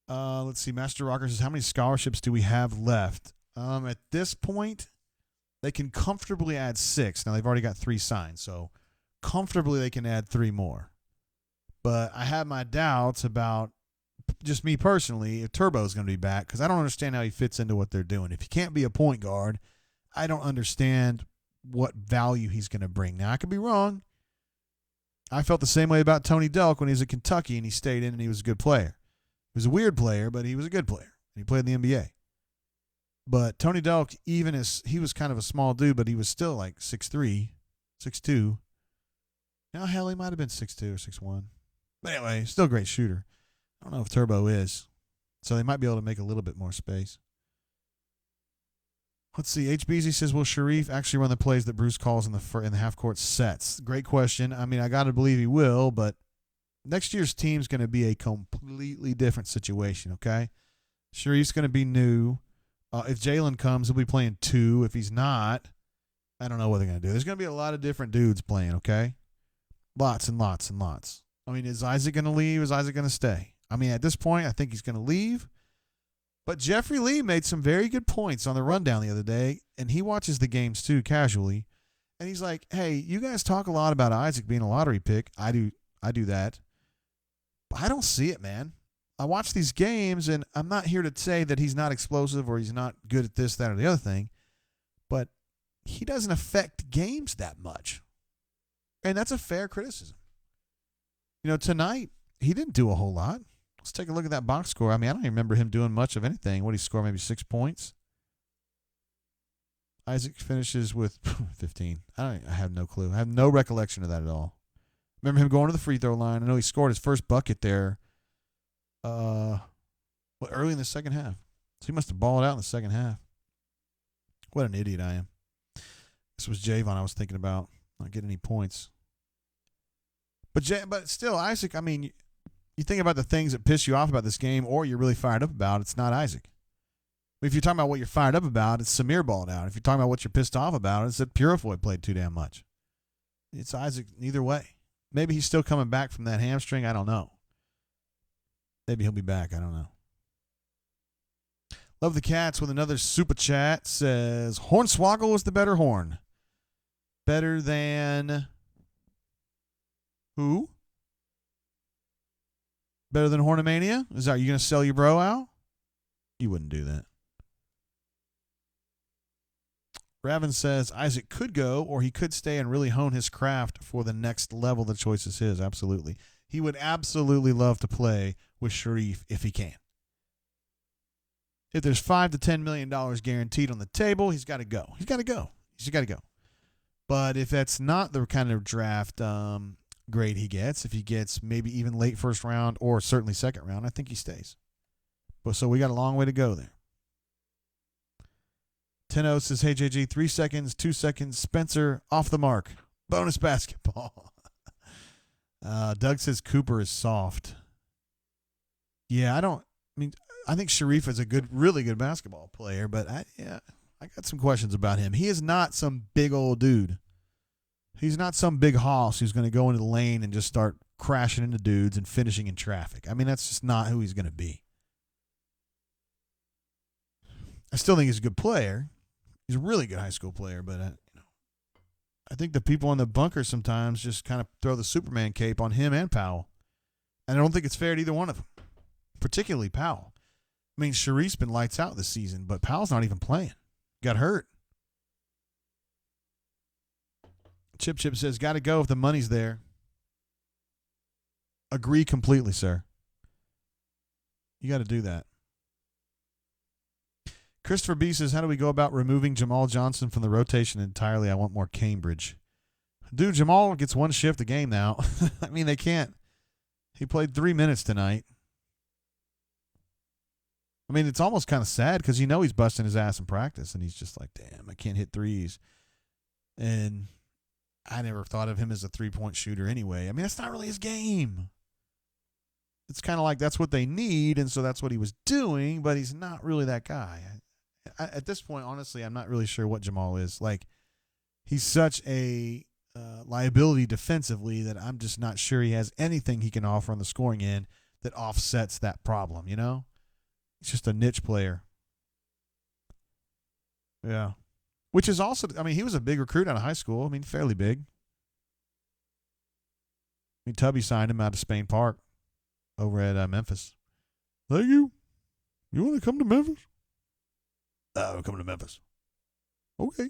Let's see. Master Rocker says, how many scholarships do we have left? At this point, they can comfortably add 6. Now, they've already got 3 signed, so comfortably they can add 3 more. But I have my doubts about, just me personally, if Turbo's going to be back, because I don't understand how he fits into what they're doing. If he can't be a point guard, I don't understand what value he's going to bring. Now, I could be wrong. I felt the same way about Tony Delk when he was at Kentucky and he stayed in and he was a good player. He was a weird player, but he was a good player. He played in the NBA. But Tony Delk, even as he was kind of a small dude, but he was still like 6'3", 6'2". Now, hell, he might have been 6'2" or 6'1". But anyway, still a great shooter. I don't know if Turbo is. So they might be able to make a little bit more space. Let's see. HBZ says, will Sharif actually run the plays that Bruce calls in the half-court sets? Great question. I mean, I got to believe he will, but next year's team's going to be a completely different situation, okay? Sharif's going to be new. If Jalen comes, he'll be playing 2. If he's not, I don't know what they're going to do. There's going to be a lot of different dudes playing, okay? Lots and lots and lots. I mean, is Isaac going to leave? Is Isaac going to stay? I mean, at this point, I think he's going to leave. But Jeffrey Lee made some very good points on the rundown the other day, and he watches the games too casually. And he's like, hey, you guys talk a lot about Isaac being a lottery pick. I do that. But I don't see it, man. I watch these games, and I'm not here to say that he's not explosive or he's not good at this, that, or the other thing. But he doesn't affect games that much. And that's a fair criticism. You know, tonight, he didn't do a whole lot. Let's take a look at that box score. I mean, I don't even remember him doing much of anything. What did he score? Maybe 6 points. Isaac finishes with 15. I have no clue. I have no recollection of that at all. Remember him going to the free throw line. I know he scored his first bucket there early in the second half. So he must have balled out in the second half. What an idiot I am. This was Javon I was thinking about. Not getting any points. But still, Isaac, I mean, you think about the things that piss you off about this game or you're really fired up about, it's not Isaac. If you're talking about what you're fired up about, it's Samir balled out. If you're talking about what you're pissed off about, it's that Purifoy played too damn much. It's Isaac neither way. Maybe he's still coming back from that hamstring. I don't know. Maybe he'll be back. I don't know. Love the Cats with another super chat. Says, Hornswoggle was the better horn. Better than who? Better than Hornomania? Are you going to sell your bro out? You wouldn't do that. Ravin says Isaac could go or he could stay and really hone his craft for the next level. The choice is his. Absolutely. He would absolutely love to play with Sharif if he can. If there's $5 to $10 million guaranteed on the table, he's got to go. He's got to go. He's got to go. But if that's not the kind of draft grade he gets, if he gets maybe even late first round or certainly second round, I think he stays. But so we got a long way to go there. Tenno says, hey, JG, 3 seconds, 2 seconds. Spencer, off the mark. Bonus basketball. Doug says Cooper is soft. Yeah, I think Sharif is a really good basketball player, but I got some questions about him. He is not some big old dude. He's not some big hoss who's going to go into the lane and just start crashing into dudes and finishing in traffic. I mean, that's just not who he's going to be. I still think he's a good player. He's a really good high school player, but I think the people in the bunker sometimes just kind of throw the Superman cape on him and Powell. And I don't think it's fair to either one of them, particularly Powell. I mean, Sharif's been lights out this season, but Powell's not even playing. Got hurt. Chip says, got to go if the money's there. Agree completely, sir. You got to do that. Christopher B says, how do we go about removing Jamal Johnson from the rotation entirely? I want more Cambridge. Dude, Jamal gets one shift a game now. I mean, they can't. He played 3 minutes tonight. I mean, it's almost kind of sad because you know he's busting his ass in practice, and he's just like, damn, I can't hit threes. And I never thought of him as a three-point shooter anyway. I mean, that's not really his game. It's kind of like that's what they need, and so that's what he was doing, but he's not really that guy. At this point, honestly, I'm not really sure what Jamal is. Like, he's such a liability defensively that I'm just not sure he has anything he can offer on the scoring end that offsets that problem, you know? He's just a niche player. Yeah. Which is also, I mean, he was a big recruit out of high school. I mean, fairly big. I mean, Tubby signed him out of Spain Park over at Memphis. Thank you. You want to come to Memphis? We're coming to Memphis. Okay.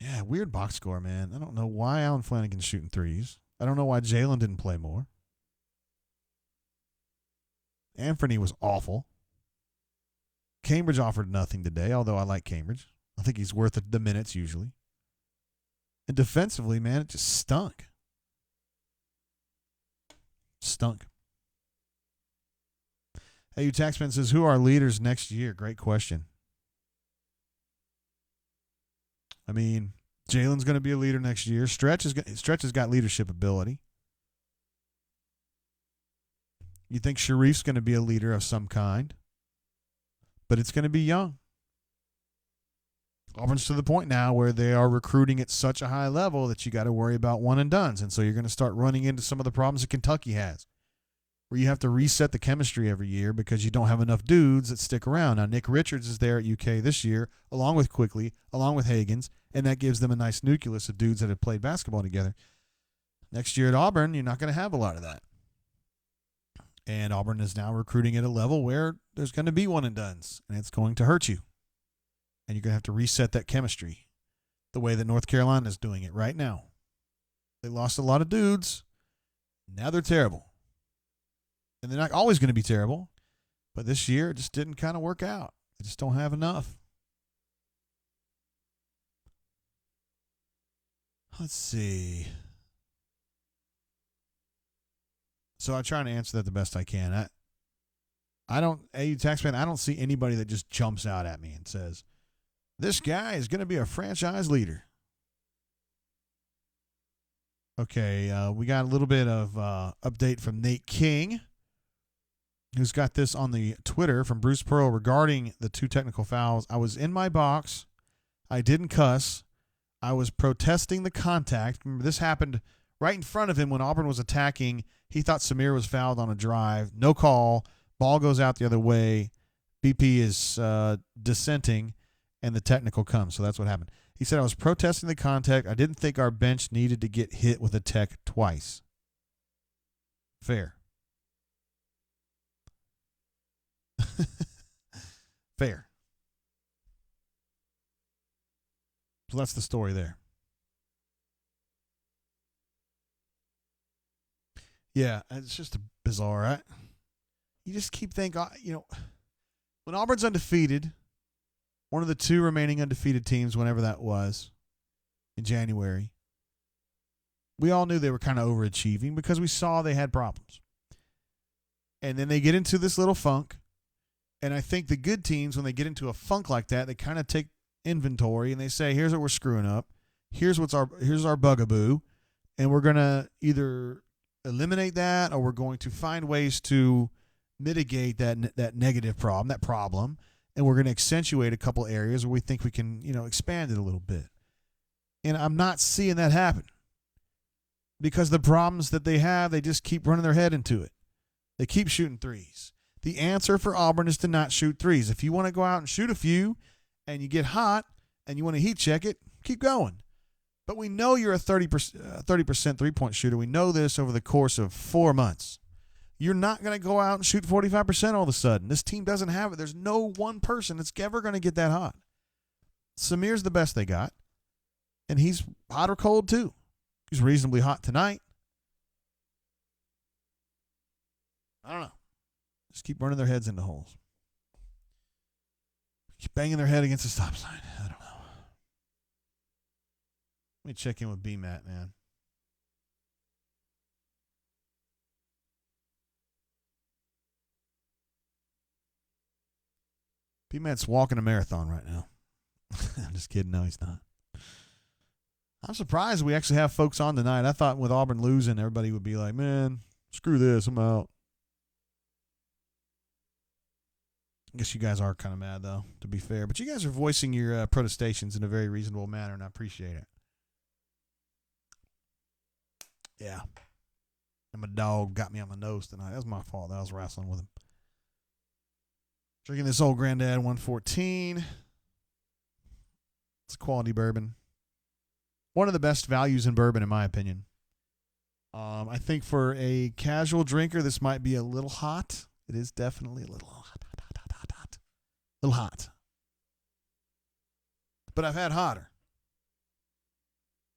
Yeah, weird box score, man. I don't know why Alan Flanagan's shooting threes. I don't know why Jalen didn't play more. Anthony was awful. Cambridge offered nothing today, although I like Cambridge. I think he's worth the minutes usually. And defensively, man, it just stunk. Stunk. Hey, you Taxman says, who are our leaders next year? Great question. I mean, Jalen's going to be a leader next year. Stretch has got leadership ability. You think Sharif's going to be a leader of some kind, but it's going to be young. Auburn's to the point now where they are recruiting at such a high level that you got to worry about one and dones, and so you're going to start running into some of the problems that Kentucky has, where you have to reset the chemistry every year because you don't have enough dudes that stick around. Now, Nick Richards is there at UK this year, along with Quickly, along with Hagens, and that gives them a nice nucleus of dudes that have played basketball together. Next year at Auburn, you're not going to have a lot of that. And Auburn is now recruiting at a level where there's going to be one and dones, and it's going to hurt you. And you're going to have to reset that chemistry the way that North Carolina is doing it right now. They lost a lot of dudes. Now they're terrible. And they're not always going to be terrible. But this year, it just didn't kind of work out. They just don't have enough. Let's see. So I'm trying to answer that the best I can. I don't, AU Taxman, I don't see anybody that just jumps out at me and says, this guy is going to be a franchise leader. Okay, we got a little bit of update from Nate King, who's got this on the Twitter from Bruce Pearl regarding the 2 technical fouls. I was in my box. I didn't cuss. I was protesting the contact. Remember, this happened right in front of him when Auburn was attacking. He thought Samir was fouled on a drive. No call. Ball goes out the other way. BP is dissenting, and the technical comes. So that's what happened. He said, I was protesting the contact. I didn't think our bench needed to get hit with a tech twice. Fair. Fair. So that's the story there. Yeah, it's just bizarre, right? You just keep thinking, when Auburn's undefeated, one of the 2 remaining undefeated teams, whenever that was, in January, we all knew they were kind of overachieving because we saw they had problems. And then they get into this little funk. And I think the good teams, when they get into a funk like that, they kind of take inventory and they say, here's what we're screwing up. Here's our bugaboo. And we're going to either eliminate that or we're going to find ways to mitigate that negative problem, that problem. And we're going to accentuate a couple areas where we think we can, expand it a little bit. And I'm not seeing that happen because the problems that they have, they just keep running their head into it. They keep shooting threes. The answer for Auburn is to not shoot threes. If you want to go out and shoot a few and you get hot and you want to heat check it, keep going. But we know you're a 30% three-point shooter. We know this over the course of 4 months. You're not going to go out and shoot 45% all of a sudden. This team doesn't have it. There's no one person that's ever going to get that hot. Samir's the best they got, and he's hot or cold too. He's reasonably hot tonight. I don't know. Just keep running their heads into holes. Keep banging their head against the stop sign. I don't know. Let me check in with B-Matt, man. B-Matt's walking a marathon right now. I'm just kidding. No, he's not. I'm surprised we actually have folks on tonight. I thought with Auburn losing, everybody would be like, man, screw this. I'm out. I guess you guys are kind of mad, though, to be fair. But you guys are voicing your protestations in a very reasonable manner, and I appreciate it. Yeah. And my dog got me on my nose tonight. That was my fault. I was wrestling with him. Drinking this old Granddad 114. It's quality bourbon. One of the best values in bourbon, in my opinion. I think for a casual drinker, this might be a little hot. It is definitely a little hot. A little hot. But I've had hotter.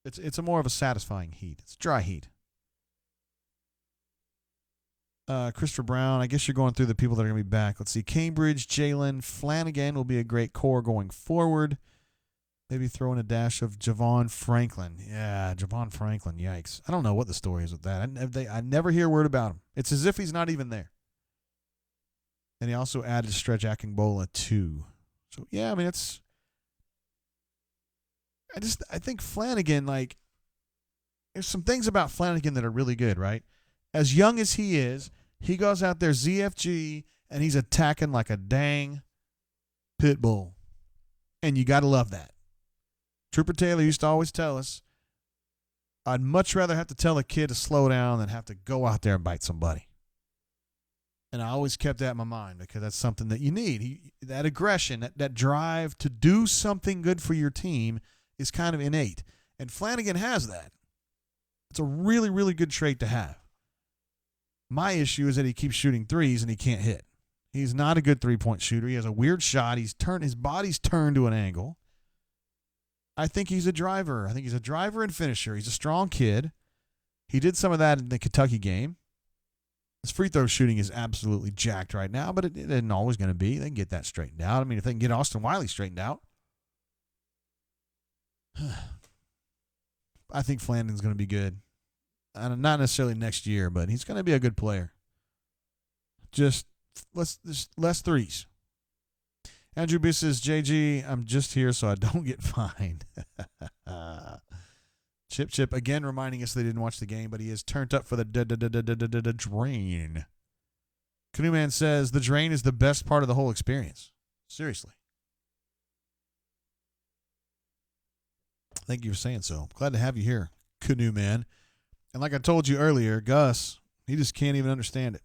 It's a more of a satisfying heat. It's dry heat. Christopher Brown, I guess you're going through the people that are going to be back. Let's see. Cambridge, Jalen, Flanagan will be a great core going forward. Maybe throw in a dash of Javon Franklin. Yeah, Javon Franklin. Yikes. I don't know what the story is with that. I never hear a word about him. It's as if he's not even there. And he also added Stretch Akingbola too. So, yeah, I mean, I think Flanagan, like, there's some things about Flanagan that are really good, right? As young as he is, he goes out there ZFG, and he's attacking like a dang pit bull. And you got to love that. Trooper Taylor used to always tell us, I'd much rather have to tell a kid to slow down than have to go out there and bite somebody. And I always kept that in my mind because that's something that you need. That aggression, that drive to do something good for your team is kind of innate. And Flanagan has that. It's a really, really good trait to have. My issue is that he keeps shooting threes and he can't hit. He's not a good three-point shooter. He has a weird shot. His body's turned to an angle. I think he's a driver. I think he's a driver and finisher. He's a strong kid. He did some of that in the Kentucky game. His free throw shooting is absolutely jacked right now, but it isn't always going to be. They can get that straightened out. I mean, if they can get Austin Wiley straightened out, I think Flandin's going to be good. Not necessarily next year, but he's going to be a good player. Just less threes. Andrew B says, JG, I'm just here so I don't get fined. Chip, again reminding us they didn't watch the game, but he is turned up for the drain. Canoe Man says, the drain is the best part of the whole experience. Seriously. Thank you for saying so. Glad to have you here, Canoe Man. And like I told you earlier, Gus, he just can't even understand it.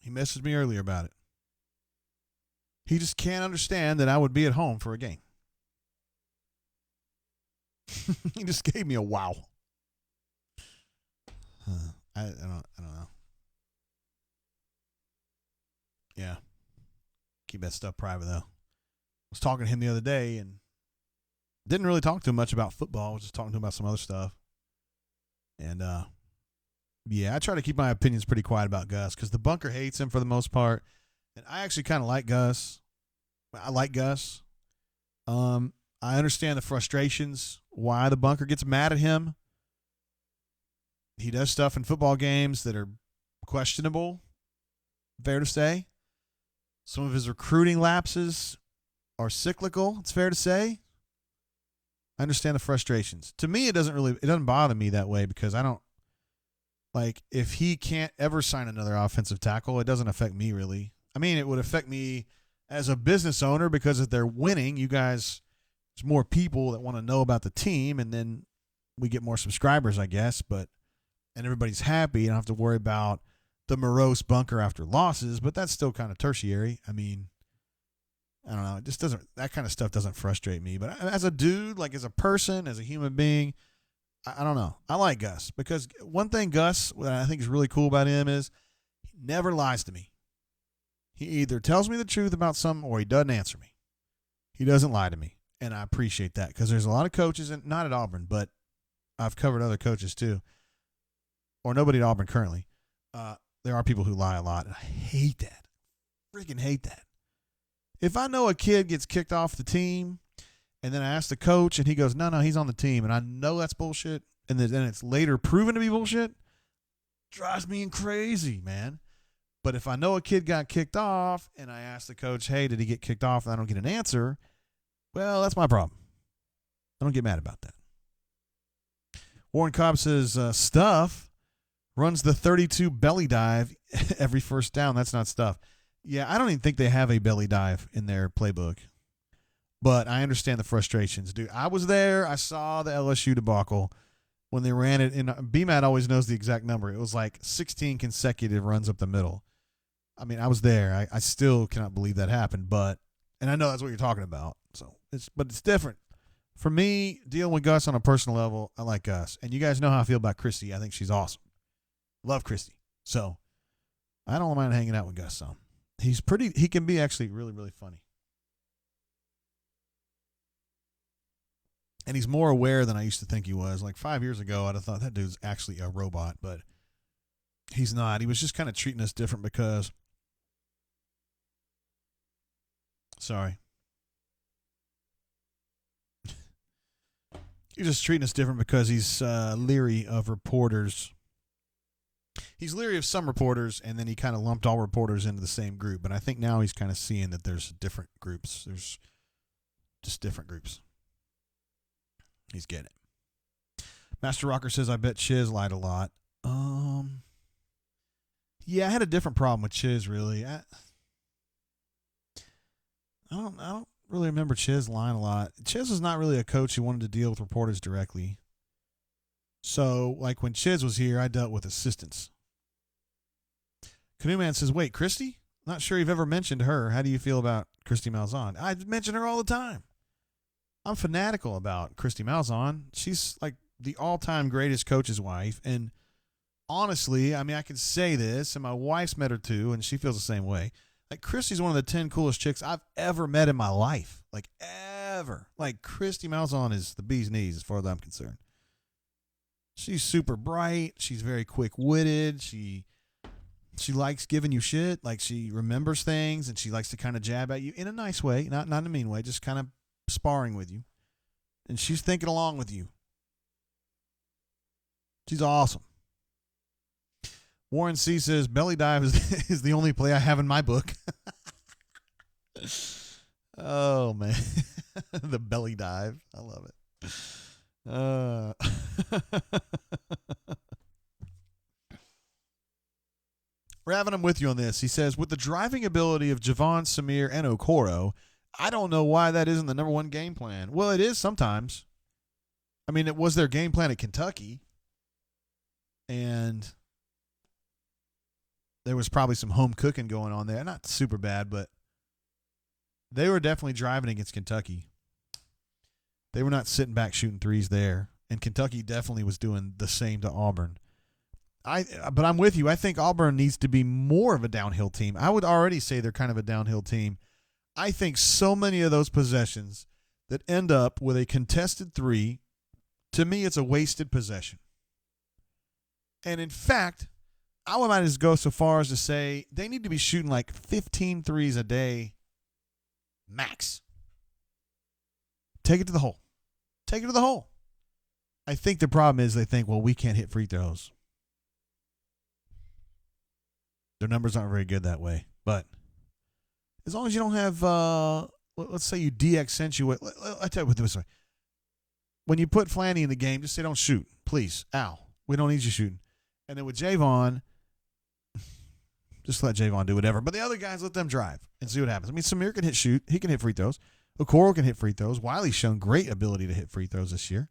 He messaged me earlier about it. He just can't understand that I would be at home for a game. He just gave me a wow. I don't know. Yeah. Keep that stuff private, though. I was talking to him the other day and didn't really talk to him much about football. I was just talking to him about some other stuff. And, yeah, I try to keep my opinions pretty quiet about Gus because the bunker hates him for the most part. And I actually kind of like Gus. I like Gus. I understand the frustrations, why the bunker gets mad at him. He does stuff in football games that are questionable, fair to say. Some of his recruiting lapses are cyclical, it's fair to say. I understand the frustrations. To me, it doesn't bother me that way because I don't, like, if he can't ever sign another offensive tackle, it doesn't affect me really. I mean, it would affect me as a business owner because if they're winning, you guys, there's more people that want to know about the team, and then we get more subscribers, I guess, and everybody's happy. You don't have to worry about the morose bunker after losses, but that's still kind of tertiary. I mean, I don't know. It just doesn't, that kind of stuff doesn't frustrate me. But as a dude, like as a person, as a human being, I don't know. I like Gus because one thing Gus, what I think is really cool about him is he never lies to me. He either tells me the truth about something or he doesn't answer me. He doesn't lie to me. And I appreciate that because there's a lot of coaches, and not at Auburn, but I've covered other coaches too, or nobody at Auburn currently. There are people who lie a lot, and I hate that. Freaking hate that. If I know a kid gets kicked off the team, and then I ask the coach, and he goes, no, he's on the team, and I know that's bullshit, and then it's later proven to be bullshit, drives me crazy, man. But if I know a kid got kicked off, and I ask the coach, hey, did he get kicked off, and I don't get an answer, well, that's my problem. I don't get mad about that. Warren Cobb says, Stuff runs the 32 belly dive every first down. That's not Stuff. Yeah, I don't even think they have a belly dive in their playbook. But I understand the frustrations. Dude, I was there. I saw the LSU debacle when they ran it. And BMAT always knows the exact number. It was like 16 consecutive runs up the middle. I mean, I was there. I still cannot believe that happened. And I know that's what you're talking about. But it's different. For me, dealing with Gus on a personal level, I like Gus. And you guys know how I feel about Christy. I think she's awesome. Love Christy. So I don't mind hanging out with Gus some. He can be actually really, really funny. And he's more aware than I used to think he was. Like 5 years ago, I'd have thought that dude's actually a robot, but he's not. He was just kind of treating us different because, sorry. He's just treating us different because he's leery of reporters. He's leery of some reporters, and then he kind of lumped all reporters into the same group. But I think now he's kind of seeing that there's different groups. There's just different groups. He's getting it. Master Rocker says, I bet Chiz lied a lot. Yeah, I had a different problem with Chiz, really. I don't really remember Chiz lying a lot. Chiz was not really a coach who wanted to deal with reporters directly. So, like when Chiz was here, I dealt with assistants. Canoe Man says, wait, Christy? Not sure you've ever mentioned her. How do you feel about Christy Malzahn? I mention her all the time. I'm fanatical about Christy Malzahn. She's like the all-time greatest coach's wife. And honestly, I mean, I can say this, and my wife's met her too, and she feels the same way. Like, Christy's one of the 10 coolest chicks I've ever met in my life. Like, ever. Like, Christy Malzahn is the bee's knees as far as I'm concerned. She's super bright. She's very quick-witted. She likes giving you shit. Like, she remembers things, and she likes to kind of jab at you in a nice way, not in a mean way, just kind of sparring with you. And she's thinking along with you. She's awesome. Warren C. says, belly dive is the only play I have in my book. Oh, man. The belly dive. I love it. Raven, I'm with you on this. He says, with the driving ability of Javon, Samir, and Okoro, I don't know why that isn't the number one game plan. Well, it is sometimes. I mean, it was their game plan at Kentucky. And there was probably some home cooking going on there. Not super bad, but they were definitely driving against Kentucky. They were not sitting back shooting threes there. And Kentucky definitely was doing the same to Auburn. But I'm with you. I think Auburn needs to be more of a downhill team. I would already say they're kind of a downhill team. I think so many of those possessions that end up with a contested three, to me, it's a wasted possession. And in fact, I might just go so far as to say they need to be shooting like 15 threes a day max. Take it to the hole. Take it to the hole. I think the problem is they think, well, we can't hit free throws. Their numbers aren't very good that way. But as long as you don't have, let's say you de-accentuate. I'll tell you what this way. When you put Flanny in the game, just say don't shoot. Please. Ow. We don't need you shooting. And then with Javon, just let Javon do whatever. But the other guys, let them drive and see what happens. I mean, Samir can shoot. He can hit free throws. Okoro can hit free throws. Wiley's shown great ability to hit free throws this year.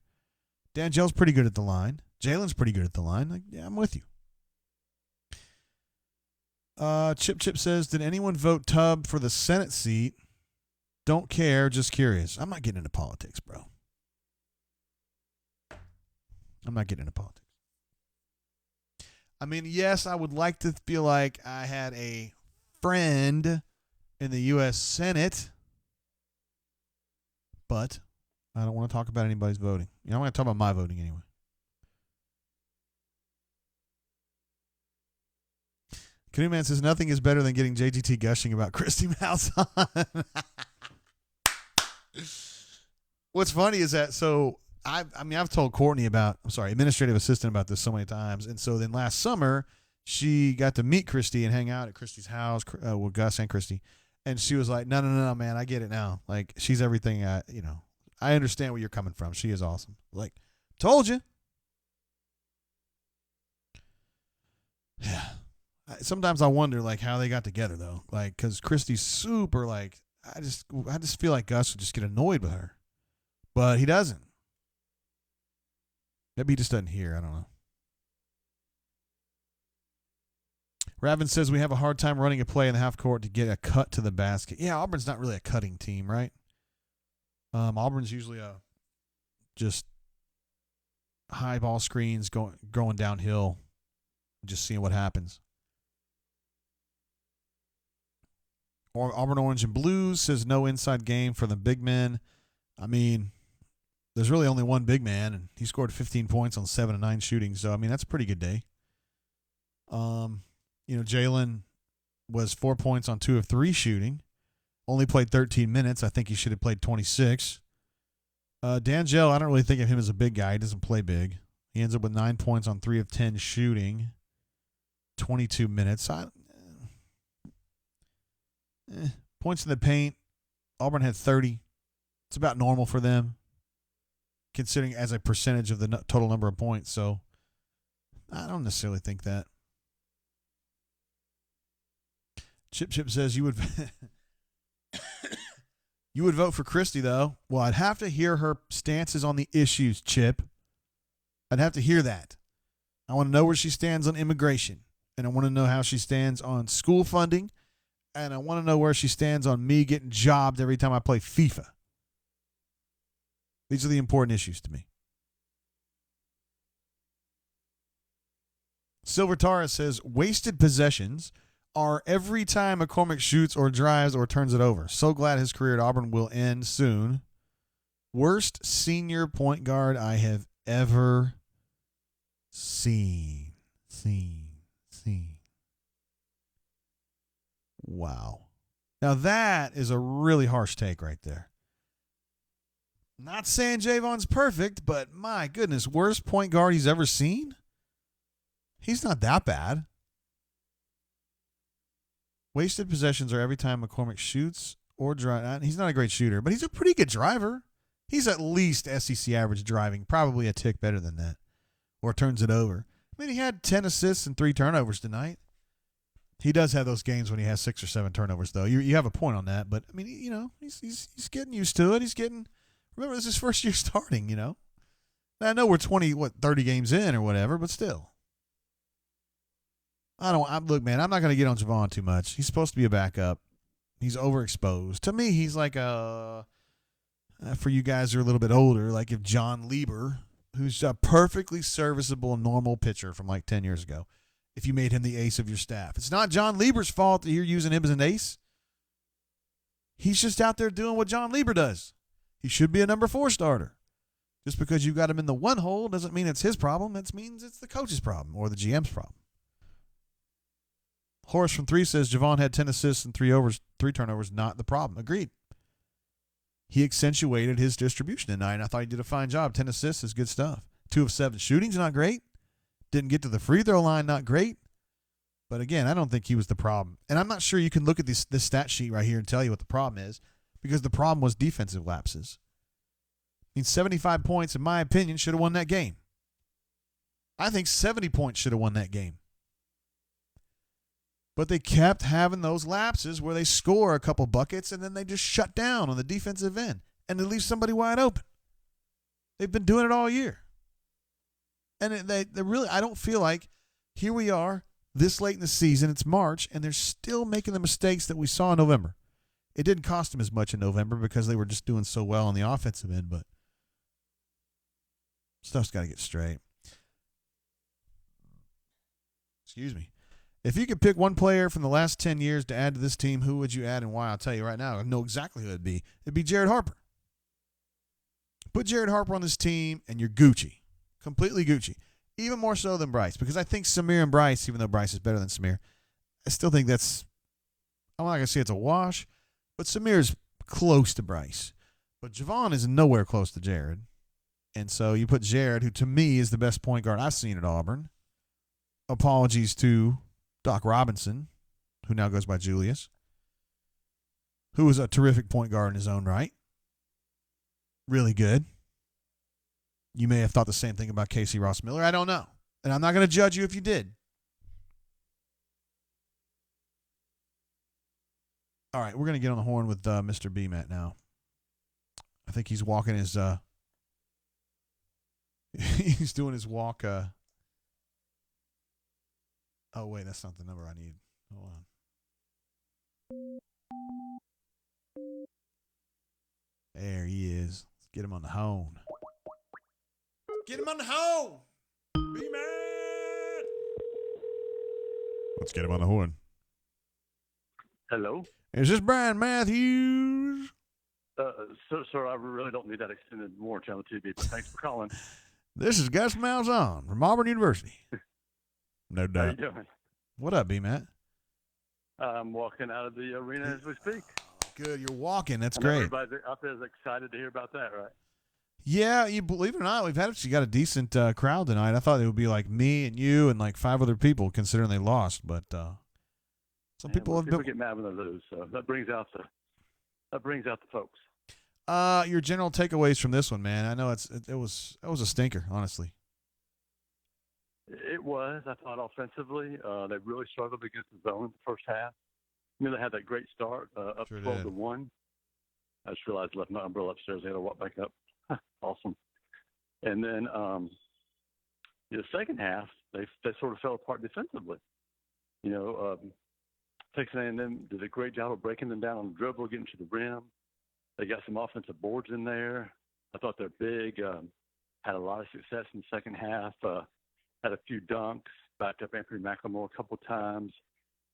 Dangel's pretty good at the line. Jalen's pretty good at the line. Like, yeah, I'm with you. Chip says, did anyone vote Tubb for the Senate seat? Don't care, just curious. I'm not getting into politics, bro. I'm not getting into politics. I mean, yes, I would like to feel like I had a friend in the U.S. Senate, but I don't want to talk about anybody's voting. You know, I'm going to talk about my voting anyway. Canoe Man says, nothing is better than getting JGT gushing about Christy Malzahn. What's funny is that, so I've told Courtney administrative assistant about this so many times. And so then last summer, she got to meet Christy and hang out at Christy's house with Gus and Christy. And she was like, no, man, I get it now. Like, she's everything, I understand where you're coming from. She is awesome. Like, told you. Yeah. Sometimes I wonder, like, how they got together, though. Like, because Christy's super, like, I just feel like Gus would just get annoyed with her. But he doesn't. Maybe he just doesn't hear. I don't know. Raven says we have a hard time running a play in the half court to get a cut to the basket. Yeah, Auburn's not really a cutting team, right? Auburn's usually just high ball screens going downhill, just seeing what happens. Auburn Orange and Blues says no inside game for the big men. I mean, there's really only one big man, and he scored 15 points on 7 of 9 shooting. So, I mean, that's a pretty good day. Jalen was 4 points on 2 of 3 shooting. Only played 13 minutes. I think he should have played 26. Dangel, I don't really think of him as a big guy. He doesn't play big. He ends up with 9 points on 3 of 10 shooting. 22 minutes. Points in the paint. Auburn had 30. It's about normal for them, considering as a percentage of the total number of points. So I don't necessarily think that. Chip says you would you would vote for Christy, though. Well, I'd have to hear her stances on the issues, Chip. I'd have to hear that. I want to know where she stands on immigration, and I want to know how she stands on school funding, and I want to know where she stands on me getting jobbed every time I play FIFA. These are the important issues to me. Silver Tara says, wasted possessions are every time McCormick shoots or drives or turns it over. So glad his career at Auburn will end soon. Worst senior point guard I have ever Scene. Wow. Now that is a really harsh take right there. Not saying Javon's perfect, but my goodness, worst point guard he's ever seen? He's not that bad. Wasted possessions are every time McCormick shoots or drives. He's not a great shooter, but he's a pretty good driver. He's at least SEC average driving, probably a tick better than that, or turns it over. I mean, he had 10 assists and 3 turnovers tonight. He does have those games when he has 6 or 7 turnovers, though. You have a point on that, but I mean, he's getting used to it. Remember, this is his first year starting. Now, I know we're 30 games in or whatever, but still. Look, man, I'm not going to get on Javon too much. He's supposed to be a backup. He's overexposed. To me, he's like for you guys who are a little bit older, like if John Lieber, who's a perfectly serviceable, normal pitcher from like 10 years ago, if you made him the ace of your staff. It's not John Lieber's fault that you're using him as an ace. He's just out there doing what John Lieber does. He should be a number 4 starter. Just because you got him in the 1 hole doesn't mean it's his problem. That means it's the coach's problem or the GM's problem. Horace from 3 says Javon had 10 assists and 3 turnovers, not the problem. Agreed. He accentuated his distribution tonight, and I thought he did a fine job. 10 assists is good stuff. 2 of 7 shooting's not great. Didn't get to the free throw line, not great. But again, I don't think he was the problem. And I'm not sure you can look at this stat sheet right here and tell you what the problem is, because the problem was defensive lapses. I mean, 75 points, in my opinion, should have won that game. I think 70 points should have won that game. But they kept having those lapses where they score a couple buckets and then they just shut down on the defensive end and they leave somebody wide open. They've been doing it all year. And they really, I don't feel like here we are this late in the season, it's March, and they're still making the mistakes that we saw in November. It didn't cost them as much in November because they were just doing so well on the offensive end, but stuff's got to get straight. Excuse me. If you could pick one player from the last 10 years to add to this team, who would you add and why? I'll tell you right now. I know exactly who it'd be. It'd be Jared Harper. Put Jared Harper on this team, and you're Gucci. Completely Gucci. Even more so than Bryce, because I think Samir and Bryce, even though Bryce is better than Samir, I still think that's, I'm not going to say it's a wash, but Samir's close to Bryce. But Javon is nowhere close to Jared. And so you put Jared, who to me is the best point guard I've seen at Auburn. Apologies to Doc Robinson, who now goes by Julius, who was a terrific point guard in his own right. Really good. You may have thought the same thing about Casey Ross Miller. I don't know. And I'm not going to judge you if you did. All right, we're going to get on the horn with Mr. B-Matt now. I think he's walking his he's doing his walk. Oh, wait, that's not the number I need. Hold on. There he is. Let's get him on the horn. Get him on the horn! B-Man! Let's get him on the horn. Hello? Is this Brian Matthews? Sir, I really don't need that extended warranty on the TV, but thanks for calling. This is Gus Malzahn from Auburn University. No doubt. How you doing? What up, B-Matt? I'm walking out of the arena as we speak. Good, you're walking. That's I know great. everybody out there is excited to hear about that, right? Yeah, you believe it or not, we've actually got a decent crowd tonight. I thought it would be like me and you and like 5 other people, considering they lost. But some people have people get mad when they lose, so that brings out the folks. Your general takeaways from this one, man. I know it was a stinker, honestly. It was. I thought offensively, they really struggled against the zone in the first half. They had that great start, up Sure 12-1. I just realized I left my umbrella upstairs. I had to walk back up. Awesome. And then the second half, they sort of fell apart defensively. Texas A&M did a great job of breaking them down on the dribble, getting to the rim. They got some offensive boards in there. I thought they're big. Had a lot of success in the second half. Had a few dunks. Backed up Anthony McLemore a couple times.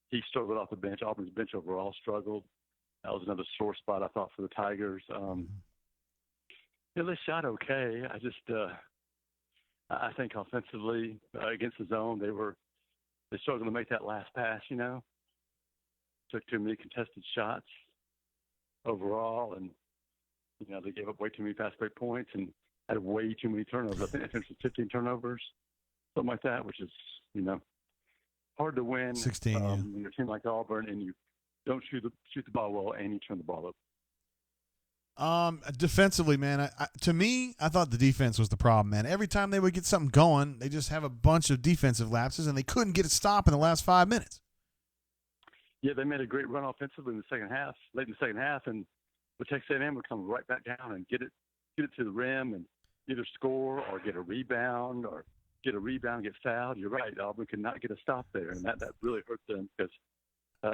He struggled off the bench. Auburn's bench overall struggled. That was another sore spot, I thought, for the Tigers. They shot okay. I just I think offensively against the zone, they struggled to make that last pass. Took too many contested shots overall, and they gave up way too many fast break points and had way too many turnovers. I think they finished with 15 turnovers, something like that, which is hard to win. 16. When you're a team like Auburn and you don't shoot the ball well and you turn the ball over. Defensively, man, to me, I thought the defense was the problem, man. Every time they would get something going, they just have a bunch of defensive lapses, and they couldn't get a stop in the last 5 minutes. Yeah, they made a great run offensively in the second half, late in the second half, and Texas A&M would come right back down and get it to the rim and either score or get a rebound and get fouled. You're right, Auburn could not get a stop there, and that really hurt them because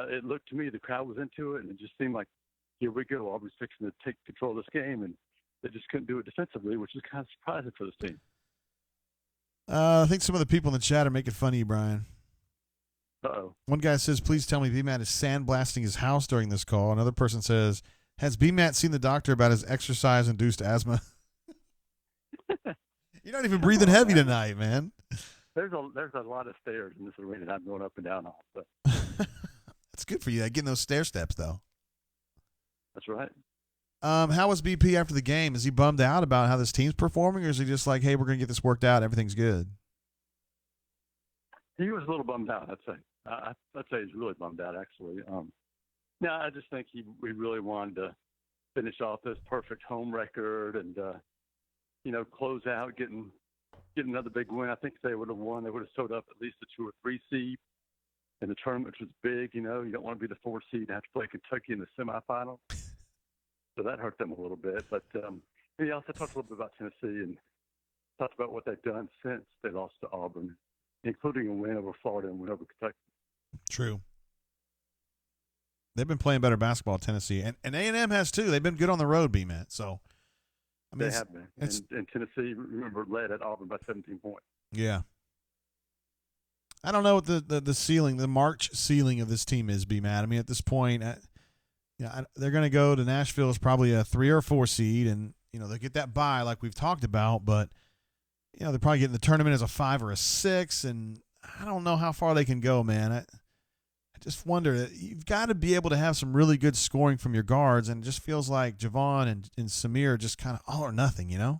it looked to me the crowd was into it, and it just seemed like, here we go, Auburn's fixing to take control of this game, and they just couldn't do it defensively, which is kind of surprising for this team. I think some of the people in the chat are making fun of you, Brian. Uh-oh. One guy says, please tell me BMAT is sandblasting his house during this call. Another person says, has BMAT seen the doctor about his exercise-induced asthma? You're not even breathing heavy tonight, man. There's a lot of stairs in this arena that I'm going up and down on. So. That's good for you, getting those stair steps, though. That's right. How was BP after the game? Is he bummed out about how this team's performing, or is he just like, hey, we're going to get this worked out, everything's good? He was a little bummed out, I'd say. I'd say he's really bummed out, actually. No, I just think we really wanted to finish off this perfect home record and, close out, get another big win. I think if they would have won, they would have sewed up at least a 2 or 3 seed in the tournament, which was big. You don't want to be the 4 seed and have to play Kentucky in the semifinal. So that hurt them a little bit. But he also talked a little bit about Tennessee and talked about what they've done since they lost to Auburn, including a win over Florida and win over Kentucky. True. They've been playing better basketball, Tennessee. And A&M has, too. They've been good on the road, B-Matt. So, I mean, they have been. And Tennessee, remember, led at Auburn by 17 points. Yeah. I don't know what the ceiling, the March ceiling of this team is, B-Matt. I mean, at this point, they're going to go to Nashville as probably a 3 or 4 seed, and, they'll get that bye like we've talked about, but, they're probably getting the tournament as a 5 or a 6, and I don't know how far they can go, man. I just wonder, you've got to be able to have some really good scoring from your guards, and it just feels like Javon and Samir are just kind of all or nothing, Yeah,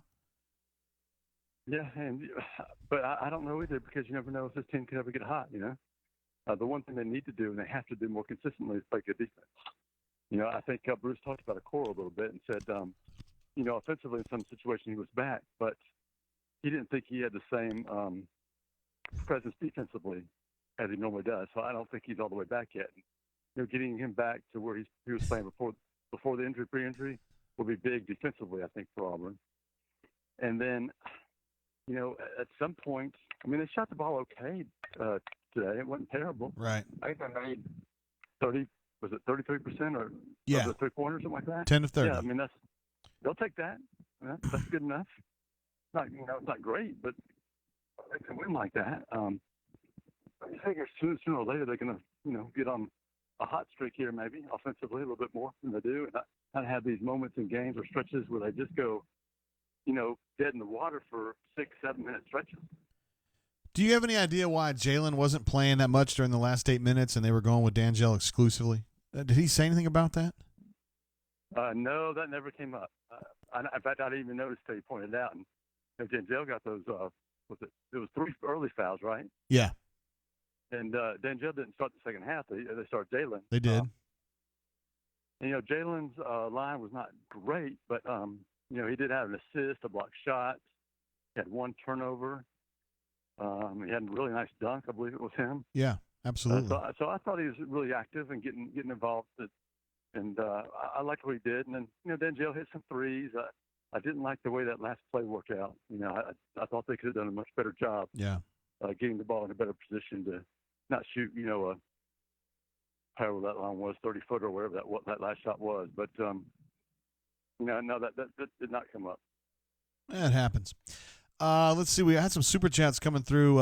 but I don't know either, because you never know if this team could ever get hot, The one thing they need to do, and they have to do more consistently, is play good defense. I think Bruce talked about a core a little bit and said, offensively in some situations he was back, but he didn't think he had the same presence defensively as he normally does. So I don't think he's all the way back yet. Getting him back to where he was playing before the injury, pre-injury, will be big defensively, I think, for Auburn. And then, at some point, they shot the ball okay today. It wasn't terrible. Right. I think they made 33% or of the 3-pointers, something like that? 10 of 30. Yeah, they'll take that. That's good enough. It's not great, but they can win like that. I figure sooner or later they're going to, get on a hot streak here, maybe offensively a little bit more than they do, and not have these moments in games or stretches where they just go, dead in the water for 6-7 minute stretches. Do you have any idea why Jalen wasn't playing that much during the last 8 minutes and they were going with D'Angelo exclusively? Did he say anything about that? No, that never came up. In fact, I didn't even notice until you pointed it out. And D'Angelo got those, it was 3 early fouls, right? Yeah. And D'Angelo didn't start the second half. They started Jalen. They did. Jalen's line was not great, but, he did have an assist, a blocked shot. He had 1 turnover. He had a really nice dunk. I believe it was him. Yeah, absolutely. So I thought he was really active and getting involved. And I liked what he did. And then, D'Angelo hit some threes. I didn't like the way that last play worked out. I thought they could have done a much better job. Yeah. Getting the ball in a better position to not shoot, however that line was, 30-foot or whatever that last shot was. But, no, that did not come up. That happens. Let's see. We had some super chats coming through.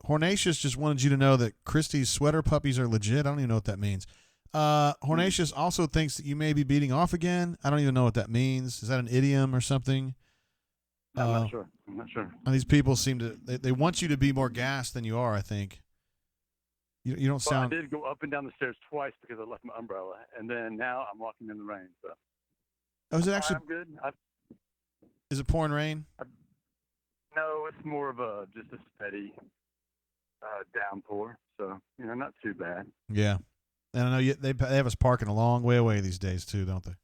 Hornatius just wanted you to know that Christie's sweater puppies are legit. I don't even know what that means. Hornatius also thinks that you may be beating off again. I don't even know what that means. Is that an idiom or something? I'm not sure. And these people seem to they want you to be more gassed than you are, I think. You don't sound. Well, I did go up and down the stairs twice because I left my umbrella, and then now I'm walking in the rain. So. Oh, is it actually? I'm good. Is it pouring rain? No, it's more of just a steady downpour. So not too bad. Yeah, and I know they have us parking a long way away these days too, don't they?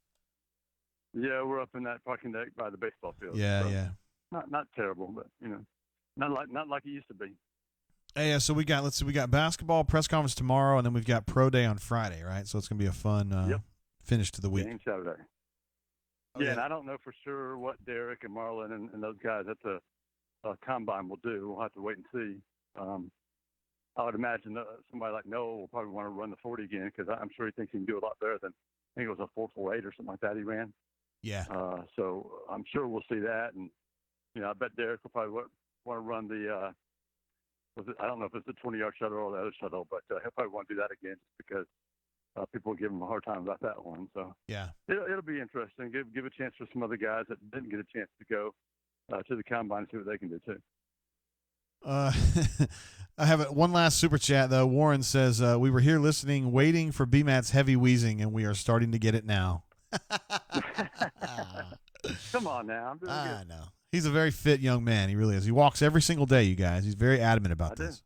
Yeah, we're up in that parking deck by the baseball field. Yeah, so yeah. Not terrible, but not like it used to be. Hey, so we got basketball press conference tomorrow, and then we've got pro day on Friday, right? So it's gonna be a fun finish to the week. Game Saturday. Yeah, and I don't know for sure what Derek and Marlon and those guys at the combine will do. We'll have to wait and see. I would imagine somebody like Noah will probably want to run the 40 again because I'm sure he thinks he can do a lot better than I think it was a 4.48 or something like that he ran. Yeah. So I'm sure we'll see that, and I bet Derek will probably want to run the. I don't know if it's the 20-yard shuttle or the other shuttle, but he'll probably want to do that again just because people will give him a hard time about that one. So yeah, it'll be interesting. Give a chance for some other guys that didn't get a chance to go to the combine and see what they can do too. I have one last super chat though. Warren says we were here listening, waiting for BMAT's heavy wheezing, and we are starting to get it now. Come on now, I'm doing good. I know. He's a very fit young man. He really is. He walks every single day, you guys. He's very adamant about this.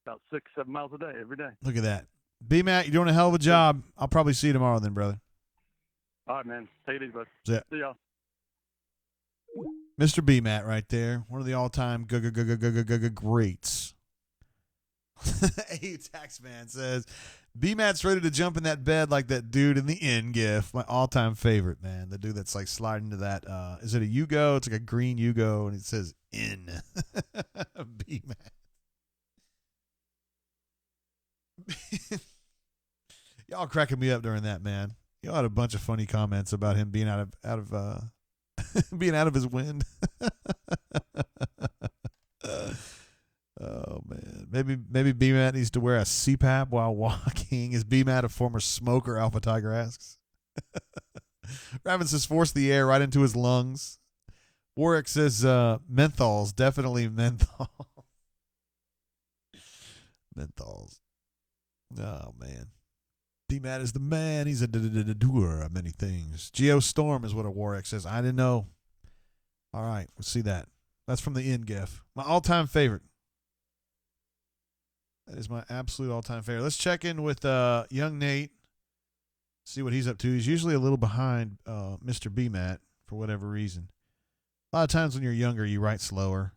About 6-7 miles a day, every day. Look at that. B-Matt, you're doing a hell of a job. I'll probably see you tomorrow then, brother. All right, man. Take it easy, bud. See y'all. Mr. B-Matt right there. One of the all-time greats. A Taxman says, B-Matt's ready to jump in that bed like that dude in the Inn gif. My all-time favorite, man. The dude that's like sliding to that. Is it a Yugo? It's like a green Yugo, and it says Inn. B-Matt. Y'all cracking me up during that, man. Y'all had a bunch of funny comments about him being out of being out of his wind. Oh man, maybe B-Matt needs to wear a CPAP while walking. Is B-Matt a former smoker? Alpha Tiger asks. Raven says force the air right into his lungs. Warwick says menthols, definitely menthol. Menthols. Oh man, B-Matt is the man. He's a doer of many things. Geostorm is what a Warwick says. I didn't know. All right, we'll see that. That's from the Inn gif. My all-time favorite. That is my absolute all-time favorite. Let's check in with young Nate. See what he's up to. He's usually a little behind Mr. B-Matt for whatever reason. A lot of times when you're younger, you write slower.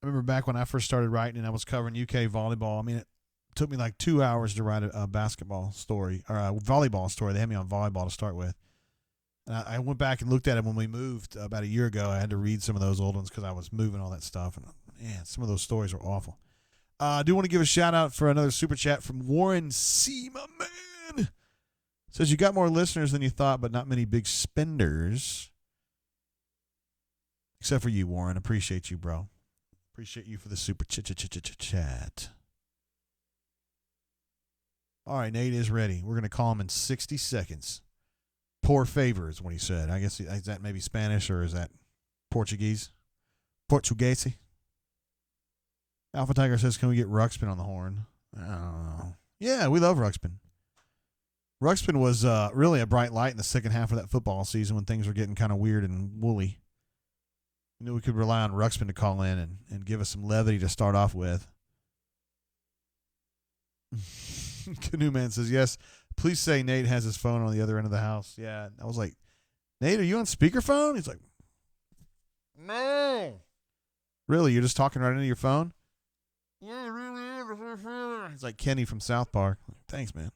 I remember back when I first started writing and I was covering UK volleyball. I mean, it took me like 2 hours to write a basketball story or a volleyball story. They had me on volleyball to start with. And I went back and looked at it when we moved about a year ago. I had to read some of those old ones because I was moving all that stuff. And man, some of those stories were awful. I do want to give a shout out for another super chat from Warren C. My man. Says you got more listeners than you thought, but not many big spenders. Except for you, Warren. Appreciate you, bro. Appreciate you for the super chat. All right, Nate is ready. We're going to call him in 60 seconds. Por favor is what he said. I guess is that maybe Spanish or is that Portuguese? Portuguese. Alpha Tiger says, can we get Ruxpin on the horn? I don't know. Yeah, we love Ruxpin. Ruxpin was really a bright light in the second half of that football season when things were getting kind of weird and woolly. We knew we could rely on Ruxpin to call in and give us some levity to start off with. Canoe Man says, yes, please say Nate has his phone on the other end of the house. Yeah, I was like, Nate, are you on speakerphone? He's like, no. Really, you're just talking right into your phone? Yeah, really. It's like Kenny from South Park. Thanks, man.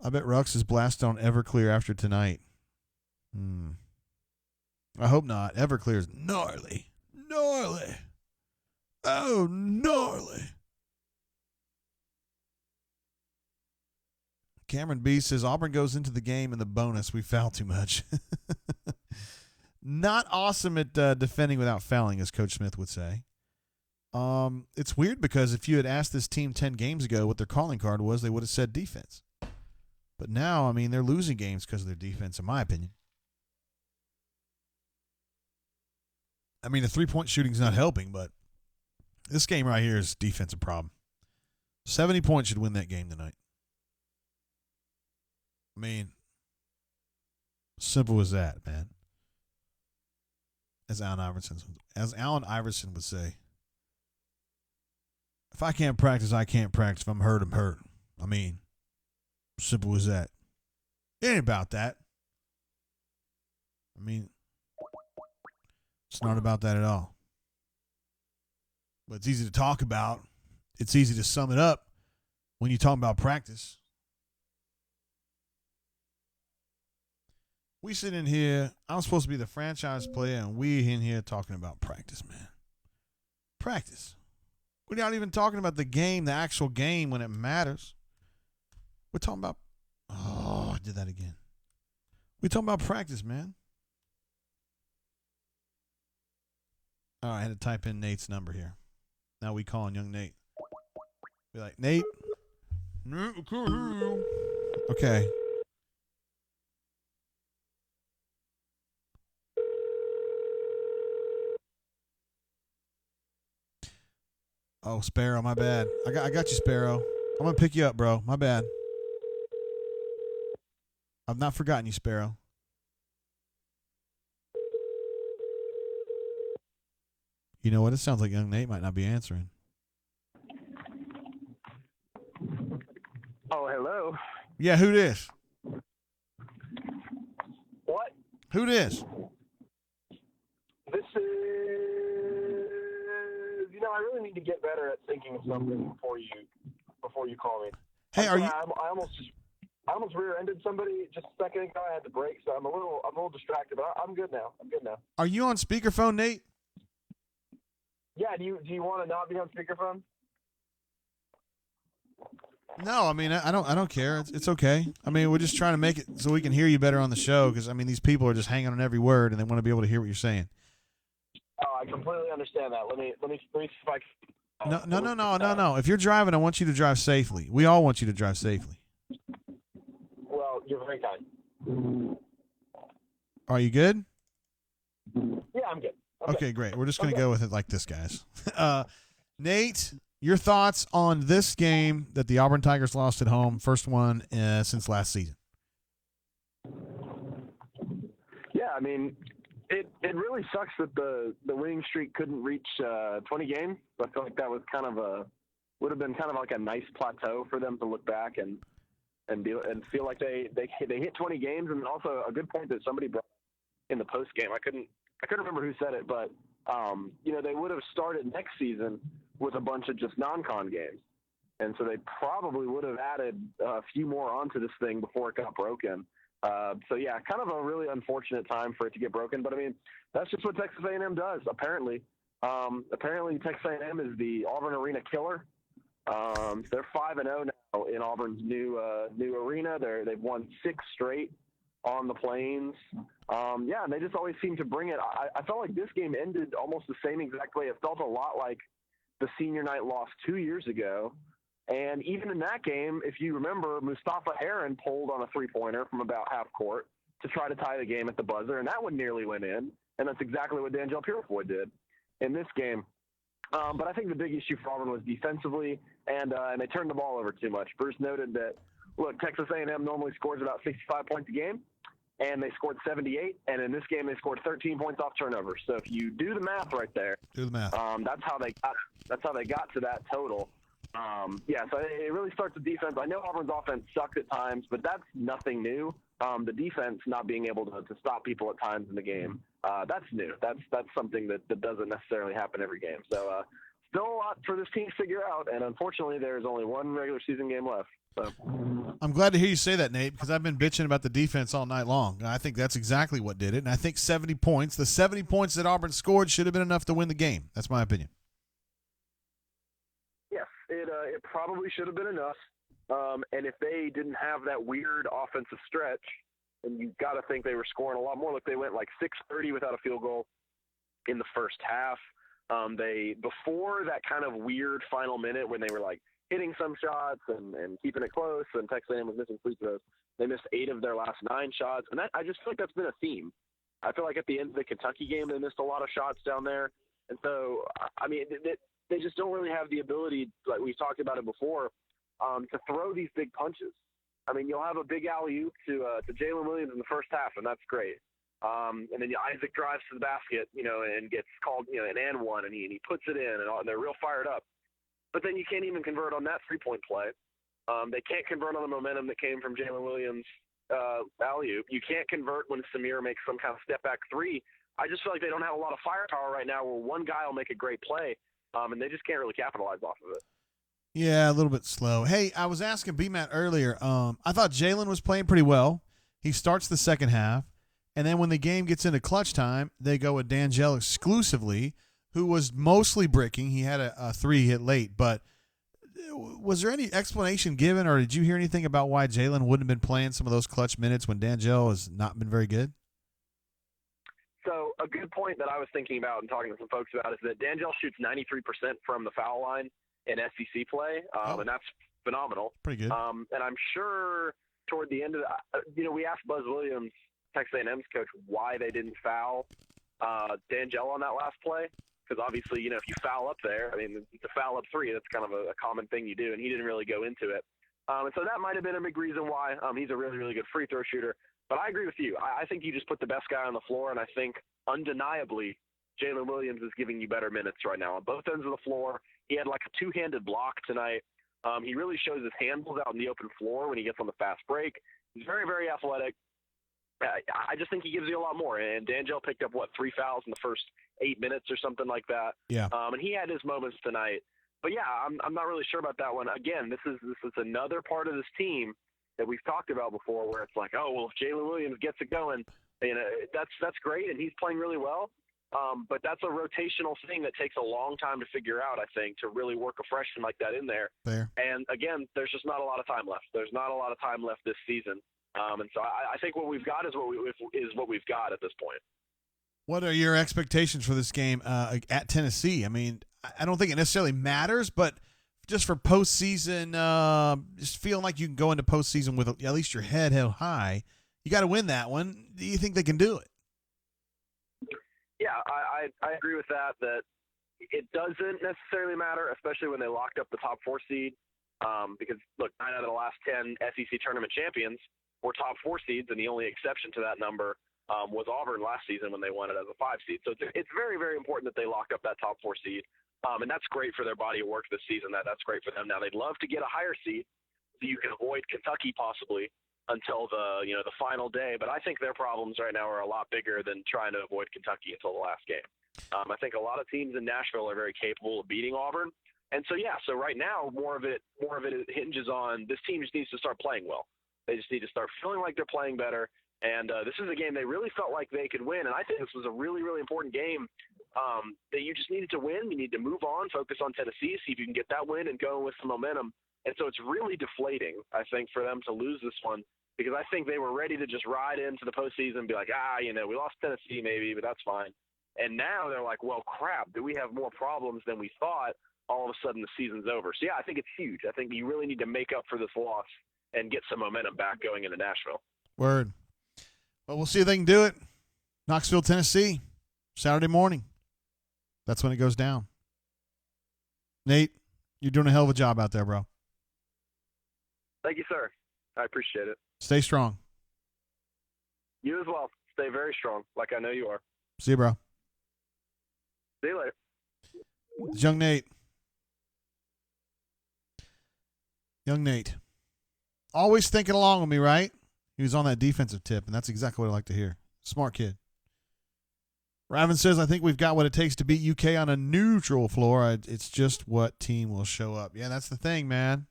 I bet Rux is blasted on Everclear after tonight. I hope not. Everclear is gnarly. Gnarly. Oh, gnarly. Cameron B says Auburn goes into the game in the bonus. We foul too much. Not awesome at defending without fouling, as Coach Smith would say. It's weird because if you had asked this team 10 games ago what their calling card was, they would have said defense. But now, I mean, they're losing games because of their defense, in my opinion. I mean, the three-point shooting's not helping, but this game right here is defensive problem. 70 points should win that game tonight. I mean, simple as that, man. As Allen Iverson would say, if I can't practice, I can't practice. If I'm hurt, I'm hurt. I mean, simple as that. It ain't about that. I mean, it's not about that at all. But it's easy to talk about. It's easy to sum it up when you talk about practice. We sit in here. I'm supposed to be the franchise player, and we in here talking about practice, man. Practice. We're not even talking about the game, the actual game when it matters. We're talking about, I did that again. We're talking about practice, man. All right, I had to type in Nate's number here. Now we calling young Nate. Be like, Nate. Okay. Oh, Sparrow, my bad. I got you, Sparrow. I'm gonna pick you up, bro. My bad. I've not forgotten you, Sparrow. You know what? It sounds like young Nate might not be answering. Oh, hello. Yeah, who this? What? Who this? This is, I really need to get better at thinking of something before you call me. Hey, are you? I almost rear-ended somebody just a second ago. I had to brake, so I'm a little distracted, but I'm good now. Are you on speakerphone, Nate? Yeah. Do you want to not be on speakerphone? No, I mean I don't care. It's okay. I mean we're just trying to make it so we can hear you better on the show because I mean these people are just hanging on every word and they want to be able to hear what you're saying. Oh, I completely understand that. Let me see if I can. No. If you're driving, I want you to drive safely. We all want you to drive safely. Well, you're very kind. Are you good? Yeah, I'm good. Okay, great. We're just going to go with it like this, guys. Nate, your thoughts on this game that the Auburn Tigers lost at home, first one since last season? Yeah, I mean, it really sucks that the winning streak couldn't reach 20 games. I feel like that was would have been kind of like a nice plateau for them to look back and feel like they hit 20 games. And also a good point that somebody brought in the post game. I couldn't remember who said it, but they would have started next season with a bunch of just non-con games. And so they probably would have added a few more onto this thing before it got broken. So yeah, kind of a really unfortunate time for it to get broken. But I mean, that's just what Texas A&M does. Apparently Texas A&M is the Auburn Arena killer. They're 5-0 now in Auburn's new arena. They've won 6 straight on the Plains. And they just always seem to bring it. I felt like this game ended almost the same exact way. It felt a lot like the senior night loss 2 years ago. And even in that game, if you remember, Mustafa Heron pulled on a three-pointer from about half court to try to tie the game at the buzzer, and that one nearly went in. And that's exactly what D'Angelo Purefoy did in this game. But I think the big issue for Auburn was defensively, and they turned the ball over too much. Bruce noted that, look, Texas A&M normally scores about 65 points a game, and they scored 78, and in this game they scored 13 points off turnovers. So if you do the math right there, that's how they got to that total. So it really starts with defense. I know Auburn's offense sucked at times, but that's nothing new. The defense not being able to stop people at times in the game, that's new. That's something that doesn't necessarily happen every game. So still a lot for this team to figure out, and unfortunately there's only one regular season game left. So. I'm glad to hear you say that, Nate, because I've been bitching about the defense all night long. And I think that's exactly what did it. And I think 70 points, the 70 points that Auburn scored should have been enough to win the game. That's my opinion. Yes, it probably should have been enough. And if they didn't have that weird offensive stretch, and you've got to think they were scoring a lot more. Look, they went like 6-30 without a field goal in the first half. They before that kind of weird final minute when they were like hitting some shots and keeping it close, and Texas A&M was missing free throws. They missed 8 of their last 9 shots, and I just feel like that's been a theme. I feel like at the end of the Kentucky game, they missed a lot of shots down there, and so I mean they just don't really have the ability, like we've talked about it before, to throw these big punches. I mean, you'll have a big alley-oop to Jalen Williams in the first half, and that's great. And then Isaac drives to the basket, and gets called, an and one, and he puts it in, and they're real fired up. But then you can't even convert on that three-point play. They can't convert on the momentum that came from Jalen Williams' alley-oop. You can't convert when Samir makes some kind of step-back three. I just feel like they don't have a lot of firepower right now where one guy will make a great play, and they just can't really capitalize off of it. Yeah, a little bit slow. Hey, I was asking B-Matt earlier. I thought Jalen was playing pretty well. He starts the second half, and then when the game gets into clutch time, they go with D'Angelo exclusively, who was mostly bricking. He had a 3 hit late, but was there any explanation given, or did you hear anything about why Jalen wouldn't have been playing some of those clutch minutes when D'Angelo has not been very good? So a good point that I was thinking about and talking to some folks about is that D'Angelo shoots 93% from the foul line in SEC play, and that's phenomenal. Pretty good. And I'm sure toward the end of we asked Buzz Williams, Texas A&M's coach, why they didn't foul D'Angelo on that last play. Because obviously, if you foul up there, I mean, it's a foul up 3. That's kind of a common thing you do, and he didn't really go into it. And so that might have been a big reason why. He's a really, really good free throw shooter. But I agree with you. I think you just put the best guy on the floor, and I think undeniably Jalen Williams is giving you better minutes right now on both ends of the floor. He had like a 2-handed block tonight. He really shows his handles out in the open floor when he gets on the fast break. He's very, very athletic. I just think he gives you a lot more. And D'Angelo picked up, 3 fouls in the first 8 minutes or something like that. Yeah. And he had his moments tonight. But, yeah, I'm not really sure about that one. Again, this is another part of this team that we've talked about before where it's like, oh, well, if Jalen Williams gets it going, that's great, and he's playing really well. But that's a rotational thing that takes a long time to figure out, I think, to really work a freshman like that in there. Fair. And, again, there's just not a lot of time left. There's not a lot of time left this season. And so I think what we've got is what we've got at this point. What are your expectations for this game at Tennessee? I mean, I don't think it necessarily matters, but just for postseason, just feeling like you can go into postseason with at least your head held high, you got to win that one. Do you think they can do it? Yeah, I agree with that it doesn't necessarily matter, especially when they locked up the top 4 seed. Because, look, 9 out of the last 10 SEC tournament champions were top 4 seeds, and the only exception to that number was Auburn last season when they won it as a 5 seed. So it's very, very important that they lock up that top 4 seed, and that's great for their body of work this season. That's great for them. Now, they'd love to get a higher seed so you can avoid Kentucky possibly until the final day, but I think their problems right now are a lot bigger than trying to avoid Kentucky until the last game. I think a lot of teams in Nashville are very capable of beating Auburn. And so right now, more of it hinges on this team just needs to start playing well. They just need to start feeling like they're playing better. And this is a game they really felt like they could win. And I think this was a really, really important game that you just needed to win. You need to move on, focus on Tennessee, see if you can get that win and go with some momentum. And so it's really deflating, I think, for them to lose this one because I think they were ready to just ride into the postseason and be like, we lost Tennessee maybe, but that's fine. And now they're like, well, crap, do we have more problems than we thought? All of a sudden the season's over. So, yeah, I think it's huge. I think you really need to make up for this loss and get some momentum back going into Nashville. Word. Well, we'll see if they can do it. Knoxville, Tennessee, Saturday morning. That's when it goes down. Nate, you're doing a hell of a job out there, bro. Thank you, sir. I appreciate it. Stay strong. You as well. Stay very strong, like I know you are. See you, bro. See you later. It's young Nate. Young Nate. Always thinking along with me, right? He was on that defensive tip, and that's exactly what I like to hear. Smart kid. Raven says, I think we've got what it takes to beat UK on a neutral floor. It's just what team will show up. Yeah, that's the thing, man.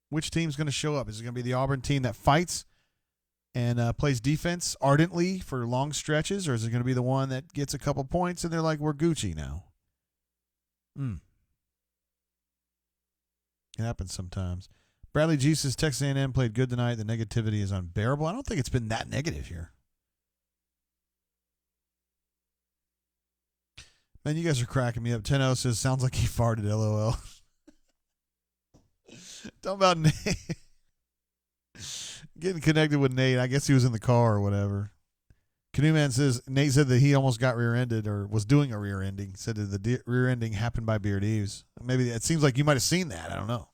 Which team's going to show up? Is it going to be the Auburn team that fights and plays defense ardently for long stretches, or is it going to be the one that gets a couple points and they're like, we're Gucci now? It happens sometimes. Bradley G says Texas A&M played good tonight. The negativity is unbearable. I don't think it's been that negative here. Man, you guys are cracking me up. 10-0 says, sounds like he farted, LOL. Talking about Nate. Getting connected with Nate. I guess he was in the car or whatever. Canoe Man says, Nate said that he almost got rear-ended or was doing a rear ending. Said that the rear ending happened by Beard Eves. Maybe it seems like you might have seen that. I don't know.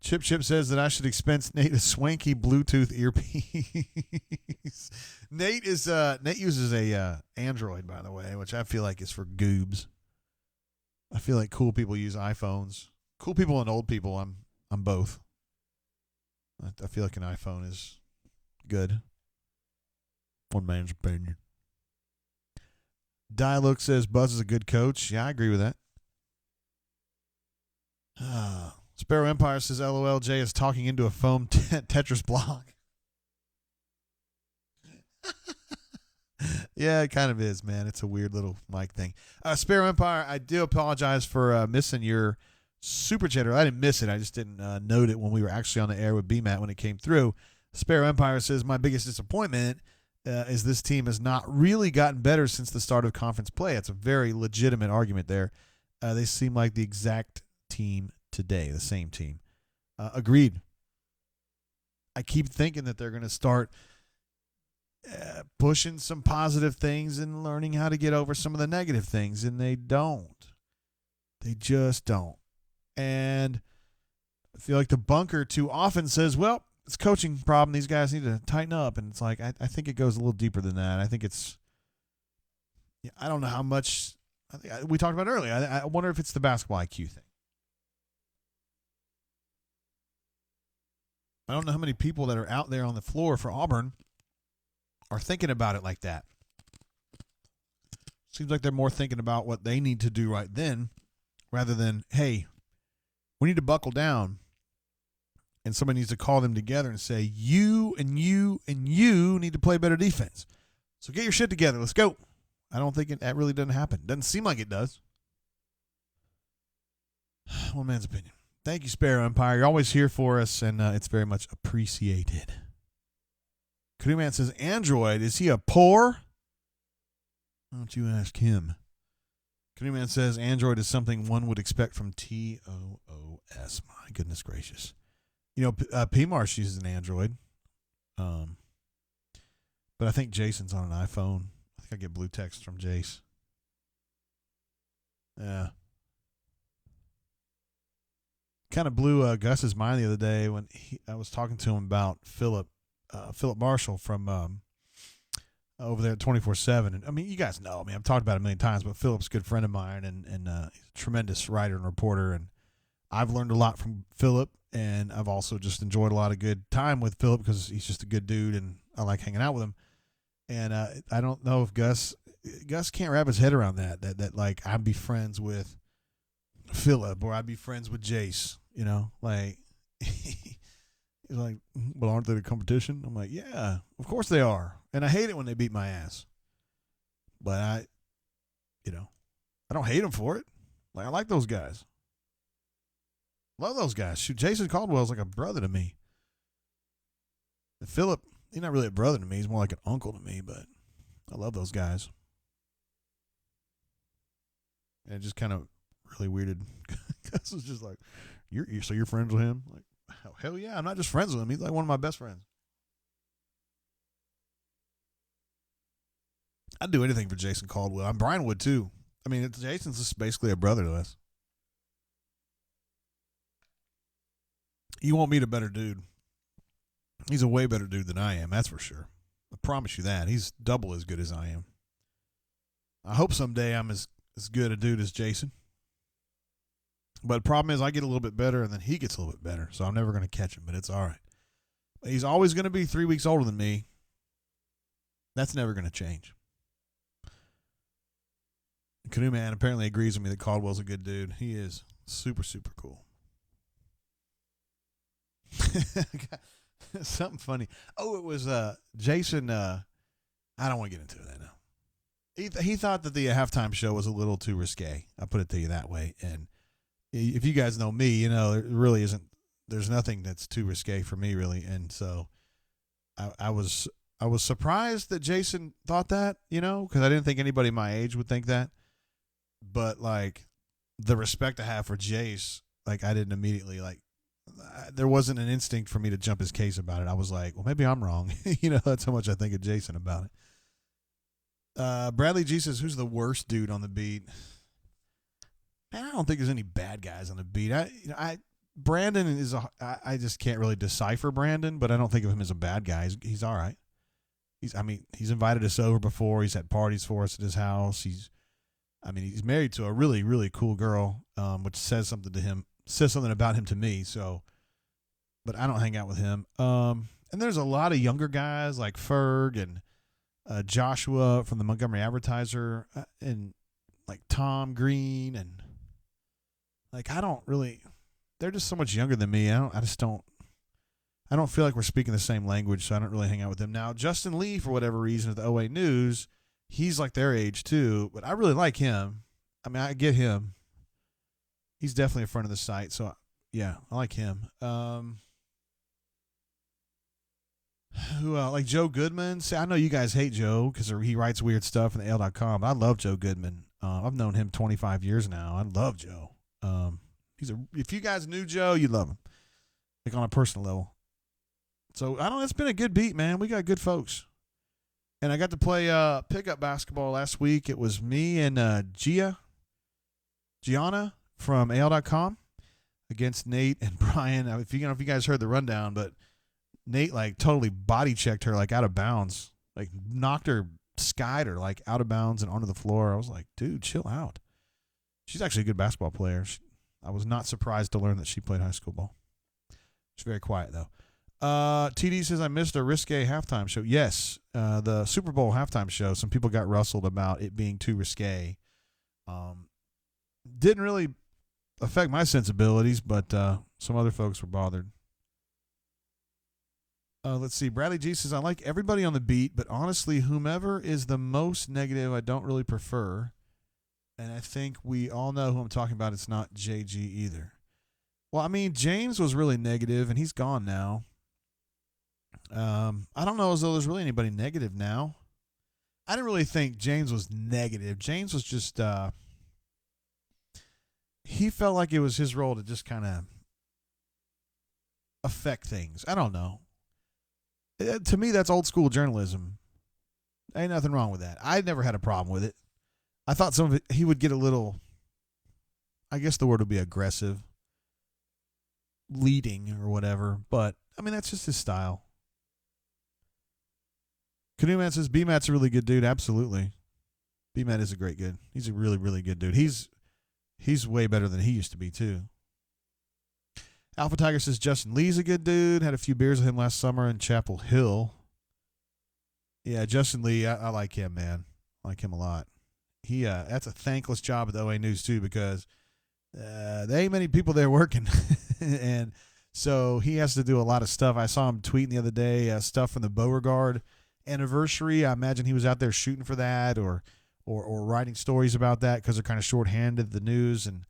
Chip says that I should expense Nate a swanky Bluetooth earpiece. Nate uses a Android, by the way, which I feel like is for goobs. I feel like cool people use iPhones. Cool people and old people, I'm both. I feel like an iPhone is good. One man's opinion. Dialogue says Buzz is a good coach. Yeah, I agree with that. Sparrow Empire says LOL, Jay is talking into a foam Tetris block. Yeah, it kind of is, man. It's a weird little mic thing. Sparrow Empire, I do apologize for missing your super chatter. I didn't miss it. I just didn't note it when we were actually on the air with BMAT when it came through. Sparrow Empire says, my biggest disappointment is this team has not really gotten better since the start of conference play. It's a very legitimate argument there. They seem like the exact team today, the same team. Agreed. I keep thinking that they're going to start pushing some positive things and learning how to get over some of the negative things, and they don't. They just don't. And I feel like the bunker too often says, well, it's a coaching problem. These guys need to tighten up. And it's like, I think it goes a little deeper than that. I think it's, I don't know how much, we talked about earlier. I wonder if it's the basketball IQ thing. I don't know how many people that are out there on the floor for Auburn are thinking about it like that. Seems like they're more thinking about what they need to do right then rather than, hey, we need to buckle down. And somebody needs to call them together and say, you and you and you need to play better defense. So get your shit together. Let's go. I don't think that really doesn't happen. Doesn't seem like it does. One man's opinion. Thank you, Sparrow Empire. You're always here for us, and it's very much appreciated. Canoe Man says, Android, is he a poor? Why don't you ask him? Canoe Man says, Android is something one would expect from TOOS. My goodness gracious. You know, P. Marsh uses an Android. But I think Jason's on an iPhone. I think I get blue text from Jace. Yeah. Kind of blew Gus's mind the other day when I was talking to him about Philip Marshall from over there at 24/7. And I mean, you guys know, I've talked about it a million times, but Philip's a good friend of mine and he's a tremendous writer and reporter. And I've learned a lot from Philip, and I've also just enjoyed a lot of good time with Philip because he's just a good dude and I like hanging out with him. And I don't know if Gus can't wrap his head around that like I'd be friends with Philip or I'd be friends with Jace, you know, like he's like, well, aren't they the competition? I'm like, yeah, of course they are. And I hate it when they beat my ass, but I don't hate them for it. Like, I like those guys. Love those guys. Shoot, Jason Caldwell's like a brother to me. And Philip, he's not really a brother to me. He's more like an uncle to me, but I love those guys. And it just kind of really weirded. Gus was just like, so you're friends with him? Like, oh, hell yeah, I'm not just friends with him. He's like one of my best friends. I'd do anything for Jason Caldwell. Brian would too. I mean, Jason's just basically a brother to us. You won't meet a better dude. He's a way better dude than I am, that's for sure. I promise you that. He's double as good as I am. I hope someday I'm as good a dude as Jason. But the problem is I get a little bit better and then he gets a little bit better. So I'm never going to catch him, but it's all right. He's always going to be 3 weeks older than me. That's never going to change. Canoe Man apparently agrees with me that Caldwell's a good dude. He is super, super cool. Something funny. Oh, it was Jason. I don't want to get into that now. He thought that the halftime show was a little too risque. I'll put it to you that way. And if you guys know me, you know, it really isn't. There's nothing that's too risque for me, really. And so I was surprised that Jason thought that, you know, because I didn't think anybody my age would think that. but like the respect I have for Jace, like I didn't immediately there wasn't an instinct for me to jump his case about it. I was like, well, maybe I'm wrong. That's how much I think of Jason about it. Bradley G says, who's the worst dude on the beat? Man, I don't think there's any bad guys on the beat. Brandon is I just can't really decipher Brandon, but I don't think of him as a bad guy. He's all right. He's invited us over before. He's had parties for us at his house. He's married to a really, really cool girl, which says something about him to me. So, but I don't hang out with him. And there's a lot of younger guys like Ferg and Joshua from the Montgomery Advertiser, and like Tom Green, and like they're just so much younger than me. I don't feel like we're speaking the same language, so I don't really hang out with them. Now, Justin Lee, for whatever reason, at the OA News, he's like their age too, but I really like him. I get him. He's definitely a friend of the site, so yeah, I like him. Who like Joe Goodman? See, I know you guys hate Joe because he writes weird stuff in the AL.com. I love Joe Goodman. I've known him 25 years now. I love Joe. If you guys knew Joe, you'd love him, like on a personal level. So it's been a good beat, man. We got good folks. And I got to play pickup basketball last week. It was me and Gianna from AL.com against Nate and Brian. If you guys heard the rundown, but Nate like totally body checked her like out of bounds, like knocked her, skied her like out of bounds and onto the floor. I was like, dude, chill out. She's actually a good basketball player. I was not surprised to learn that she played high school ball. She's very quiet though. TD says, I missed a risque halftime show. Yes, the Super Bowl halftime show. Some people got rustled about it being too risque. Didn't really affect my sensibilities, but some other folks were bothered. Let's see. Bradley G says, I like everybody on the beat, but honestly, whomever is the most negative, I don't really prefer. And I think we all know who I'm talking about. It's not JG either. Well, James was really negative, and he's gone now. I don't know as though there's really anybody negative now. I didn't really think James was negative. James was just, he felt like it was his role to just kind of affect things. I don't know. To me, that's old school journalism. Ain't nothing wrong with that. I never had a problem with it. I thought some of it, he would get a little, I guess the word would be aggressive, leading or whatever. But, that's just his style. Canoe Man says, B-Mat's a really good dude. Absolutely. B-Mat is a great good. He's a really, really good dude. He's way better than he used to be, too. Alpha Tiger says, Justin Lee's a good dude. Had a few beers with him last summer in Chapel Hill. Yeah, Justin Lee, I like him, man. I like him a lot. That's a thankless job at the OA News, too, because there ain't many people there working. And so he has to do a lot of stuff. I saw him tweeting the other day, stuff from the Beauregard anniversary. I imagine he was out there shooting for that or writing stories about that because they're kind of shorthanded, the news, and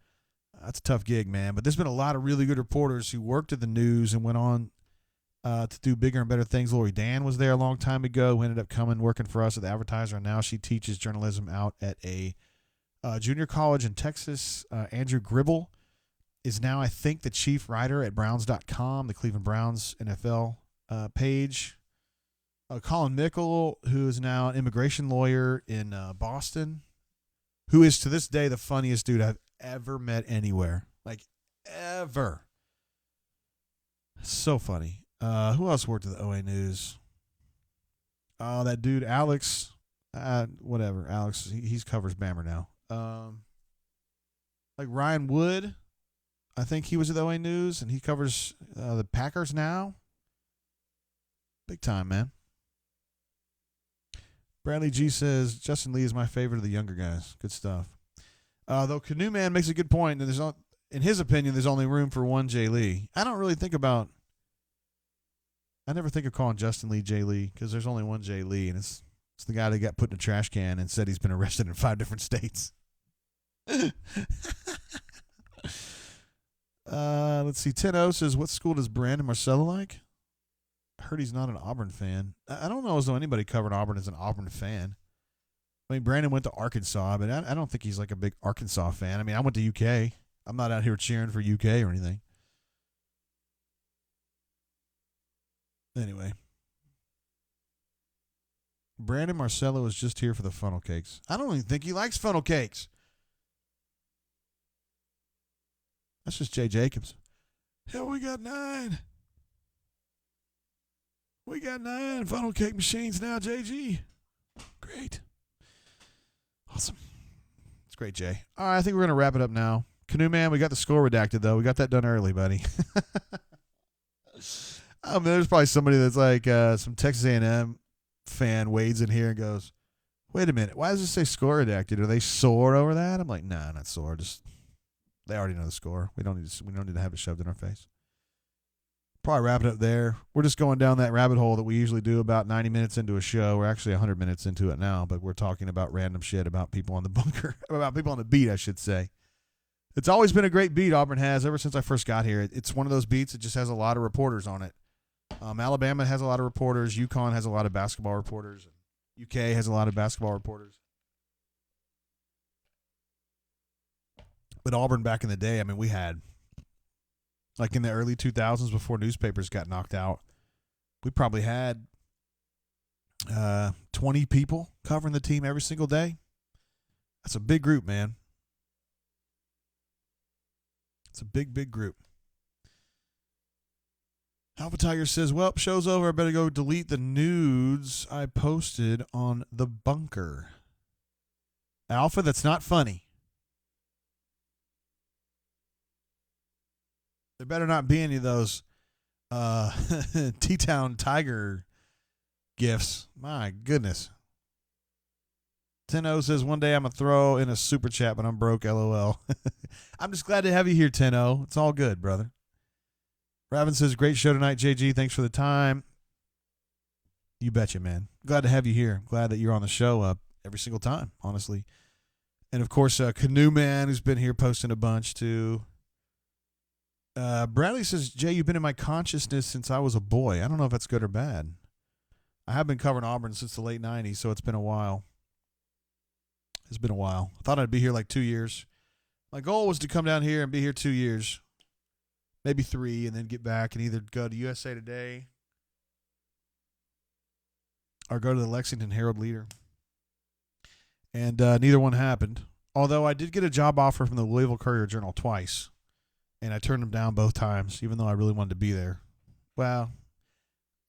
that's a tough gig, man. But there's been a lot of really good reporters who worked at the news and went on to do bigger and better things. Lori Dan was there a long time ago, who ended up coming working for us at the Advertiser, and now she teaches journalism out at a junior college in Texas. Andrew Gribble is now, I think, the chief writer at Browns.com, the Cleveland Browns NFL page. Colin Mickle, who is now an immigration lawyer in Boston, who is to this day the funniest dude I've ever met anywhere. Like, ever. So funny. Who else worked at the OA News? Oh, that dude, Alex. Whatever. Alex, he covers Bammer now. Like Ryan Wood. I think he was at the OA News, and he covers the Packers now. Big time, man. Bradley G says, Justin Lee is my favorite of the younger guys. Good stuff. Though Canoe Man makes a good point, and in his opinion, there's only room for one Jay Lee. I never think of calling Justin Lee Jay Lee because there's only one Jay Lee, and it's the guy that got put in a trash can and said he's been arrested in 5 different states. Let's see. 10-0 says, what school does Brandon Marcello like? I heard he's not an Auburn fan. I don't know as though anybody covered Auburn as an Auburn fan. I mean, Brandon went to Arkansas, but I don't think he's like a big Arkansas fan. I mean, I went to UK. I'm not out here cheering for UK or anything. Anyway. Brandon Marcello is just here for the funnel cakes. I don't even think he likes funnel cakes. That's just Jay Jacobs. Hell, we got 9. We got 9 funnel cake machines now, JG. Great. Awesome. It's great, Jay. All right, I think we're going to wrap it up now. Canoe Man, we got the score redacted, though. We got that done early, buddy. There's probably somebody that's like some Texas A&M fan wades in here and goes, wait a minute, why does it say score redacted? Are they sore over that? I'm like, nah, not sore. Just they already know the score. We don't need to have it shoved in our face. Probably wrap it up there. We're just going down that rabbit hole that we usually do about 90 minutes into a show. We're actually 100 minutes into it now, but we're talking about random shit about people on the bunker, about people on the beat, I should say. It's always been a great beat Auburn has ever since I first got here. It's one of those beats that just has a lot of reporters on it. Alabama has a lot of reporters. UConn has a lot of basketball reporters. UK has a lot of basketball reporters. But Auburn back in the day, I mean, we had, like in the early 2000s before newspapers got knocked out, we probably had 20 people covering the team every single day. That's a big group, man. It's a big, big group. Alpha Tiger says, well, show's over. I better go delete the nudes I posted on the bunker. Alpha, that's not funny. There better not be any of those T-Town Tiger gifts. My goodness. 10-0 says, one day I'm going to throw in a super chat, but I'm broke, LOL. I'm just glad to have you here, 10-0. It's all good, brother. Raven says, great show tonight, JG. Thanks for the time. You betcha, man. Glad to have you here. Glad that you're on the show every single time, honestly. And, of course, Canoe Man, who's been here posting a bunch, too. Bradley says, Jay, you've been in my consciousness since I was a boy. I don't know if that's good or bad. I have been covering Auburn since the late 90s, so it's been a while. It's been a while. I thought I'd be here like 2 years. My goal was to come down here and be here 2 years. Maybe 3, and then get back and either go to USA Today or go to the Lexington Herald Leader. And neither one happened. Although I did get a job offer from the Louisville Courier-Journal twice, and I turned them down both times, even though I really wanted to be there. Well,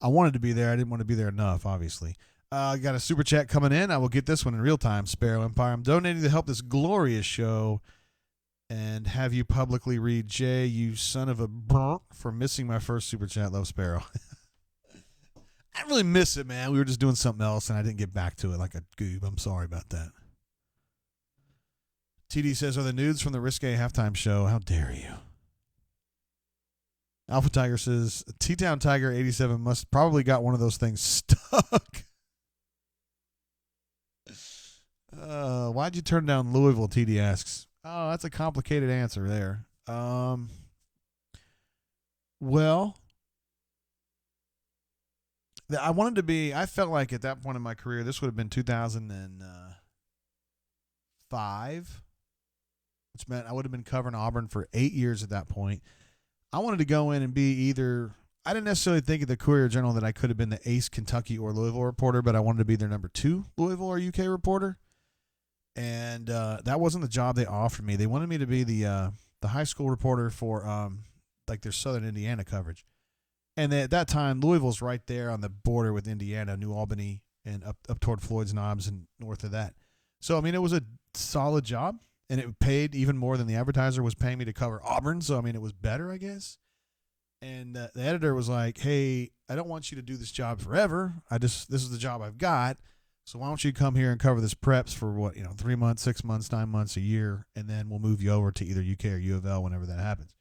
I wanted to be there. I didn't want to be there enough, obviously. I got a super chat coming in. I will get this one in real time, Sparrow Empire. I'm donating to help this glorious show and have you publicly read, Jay, you son of a brr, for missing my first super chat. Love, Sparrow. I didn't really miss it, man. We were just doing something else, and I didn't get back to it like a goob. I'm sorry about that. TD says, are the nudes from the Risque halftime show? How dare you? Alpha Tiger says, T-Town Tiger 87 must probably got one of those things stuck. Why'd you turn down Louisville, TD asks. Oh, that's a complicated answer there. Well, I wanted to be, I felt like at that point in my career, this would have been 2005, which meant I would have been covering Auburn for 8 years at that point. I wanted to go in and be either, I didn't necessarily think of the Courier-Journal that I could have been the ace Kentucky or Louisville reporter, but I wanted to be their number 2 Louisville or UK reporter. And that wasn't the job they offered me. They wanted me to be the high school reporter for like their Southern Indiana coverage. And at that time, Louisville's right there on the border with Indiana, New Albany, and up toward Floyd's Knobs and north of that. So, I mean, it was a solid job, and it paid even more than the advertiser was paying me to cover Auburn. So, I mean, it was better, I guess. And the editor was like, hey, I don't want you to do this job forever. This is the job I've got. So why don't you come here and cover this preps for 3 months, 6 months, 9 months, a year, and then we'll move you over to either UK or U of L whenever that happens.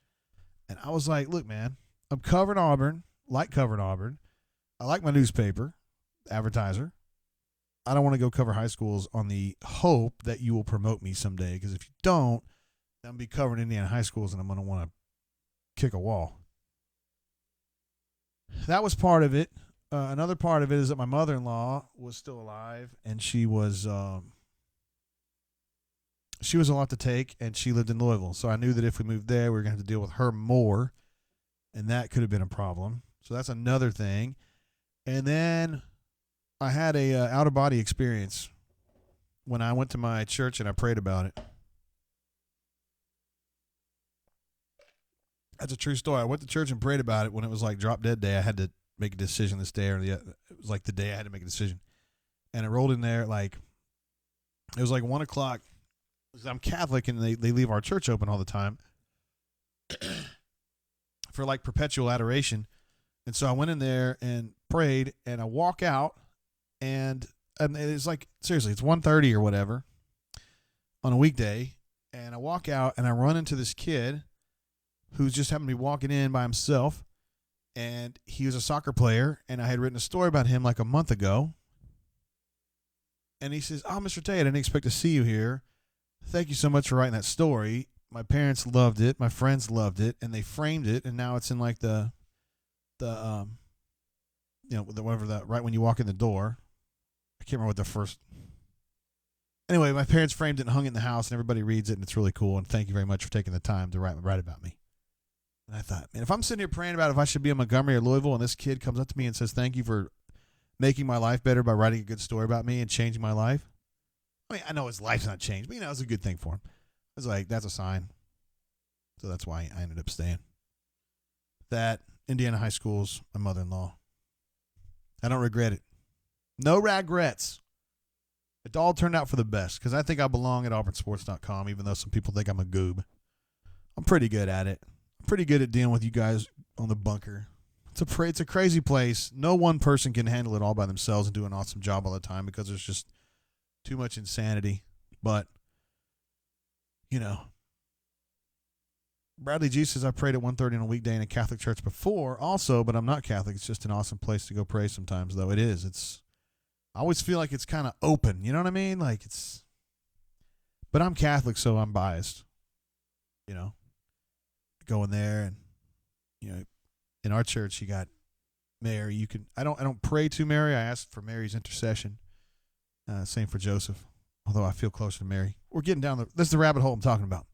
And I was like, look, man, I'm covering Auburn, like covering Auburn. I like my newspaper, advertiser. I don't want to go cover high schools on the hope that you will promote me someday, because if you don't, then I'm going to be covering Indiana high schools and I'm going to want to kick a wall. That was part of it. Another part of it is that my mother-in-law was still alive, and she was she was a lot to take, and she lived in Louisville. So I knew that if we moved there, we were going to have to deal with her more, and that could have been a problem. So that's another thing. And then I had a out-of-body experience when I went to my church and I prayed about it. That's a true story. I went to church and prayed about it when it was like drop dead day. I had to make a decision this day, it was like the day I had to make a decision. And I rolled in there it was like 1 o'clock. I'm Catholic, and they leave our church open all the time for like perpetual adoration. And so I went in there and prayed, and I walk out, and it's like, seriously, it's 1:30 or whatever on a weekday, and I walk out and I run into this kid who's just happened to be walking in by himself, and he was a soccer player, and I had written a story about him like a month ago. And he says, "Oh, Mr. Tay, I didn't expect to see you here. Thank you so much for writing that story. My parents loved it. My friends loved it, and they framed it, and now it's in like right when you walk in the door. I can't remember what the first. Anyway, my parents framed it and hung it in the house, and everybody reads it, and it's really cool. And thank you very much for taking the time to write about me." And I thought, man, if I'm sitting here praying about if I should be in Montgomery or Louisville, and this kid comes up to me and says, "Thank you for making my life better by writing a good story about me and changing my life." I mean, I know his life's not changed, but it's a good thing for him. I was like, that's a sign. So that's why I ended up staying. That Indiana High School's my mother-in-law. I don't regret it. No regrets. It all turned out for the best because I think I belong at auburnsports.com, even though some people think I'm a goob. I'm pretty good at it. I'm pretty good at dealing with you guys on the bunker. It's a crazy place. No one person can handle it all by themselves and do an awesome job all the time because there's just too much insanity. But, Bradley G says, "I prayed at 1:30 on a weekday in a Catholic church before also, but I'm not Catholic. It's just an awesome place to go pray sometimes, though." It is. I always feel like it's kind of open. You know what I mean? But I'm Catholic, so I'm biased. Going there and, in our church, you got Mary. I don't pray to Mary. I ask for Mary's intercession. Same for Joseph, although I feel closer to Mary. We're getting down this is the rabbit hole I'm talking about.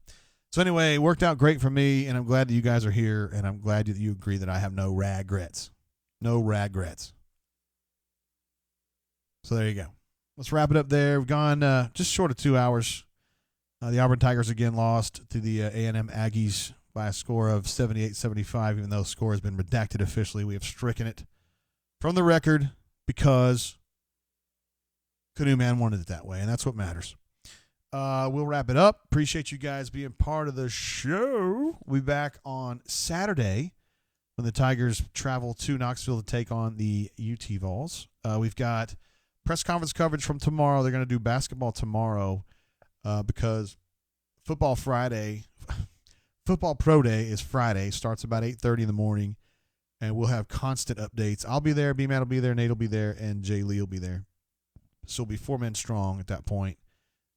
So anyway, it worked out great for me, and I'm glad that you guys are here, and I'm glad that you agree that I have no regrets. No regrets. So there you go. Let's wrap it up there. We've gone just short of 2 hours. The Auburn Tigers again lost to the A&M Aggies by a score of 78-75, even though the score has been redacted officially. We have stricken it from the record because Canoe Man wanted it that way, and that's what matters. We'll wrap it up. Appreciate you guys being part of the show. We'll be back on Saturday when the Tigers travel to Knoxville to take on the UT Vols. We've got press conference coverage from tomorrow. They're going to do basketball tomorrow because Football Pro Day is Friday. Starts about 8:30 in the morning, and we'll have constant updates. I'll be there. B-Man will be there. Nate will be there, and Jay Lee will be there. So we'll be 4 men strong at that point.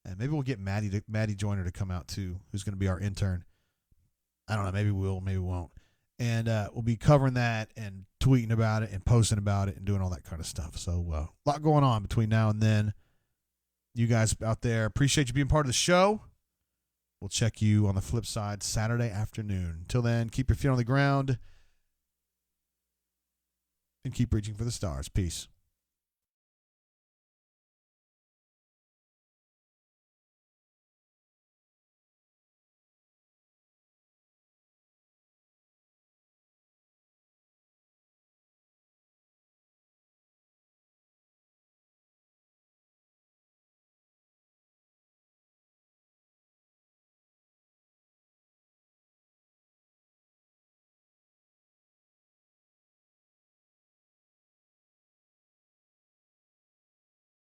And maybe we'll get Maddie Joyner to come out too, who's going to be our intern. I don't know. Maybe we'll, maybe we won't. And we'll be covering that and tweeting about it and posting about it and doing all that kind of stuff. So a lot going on between now and then. You guys out there, appreciate you being part of the show. We'll check you on the flip side Saturday afternoon. Until then, keep your feet on the ground and keep reaching for the stars. Peace.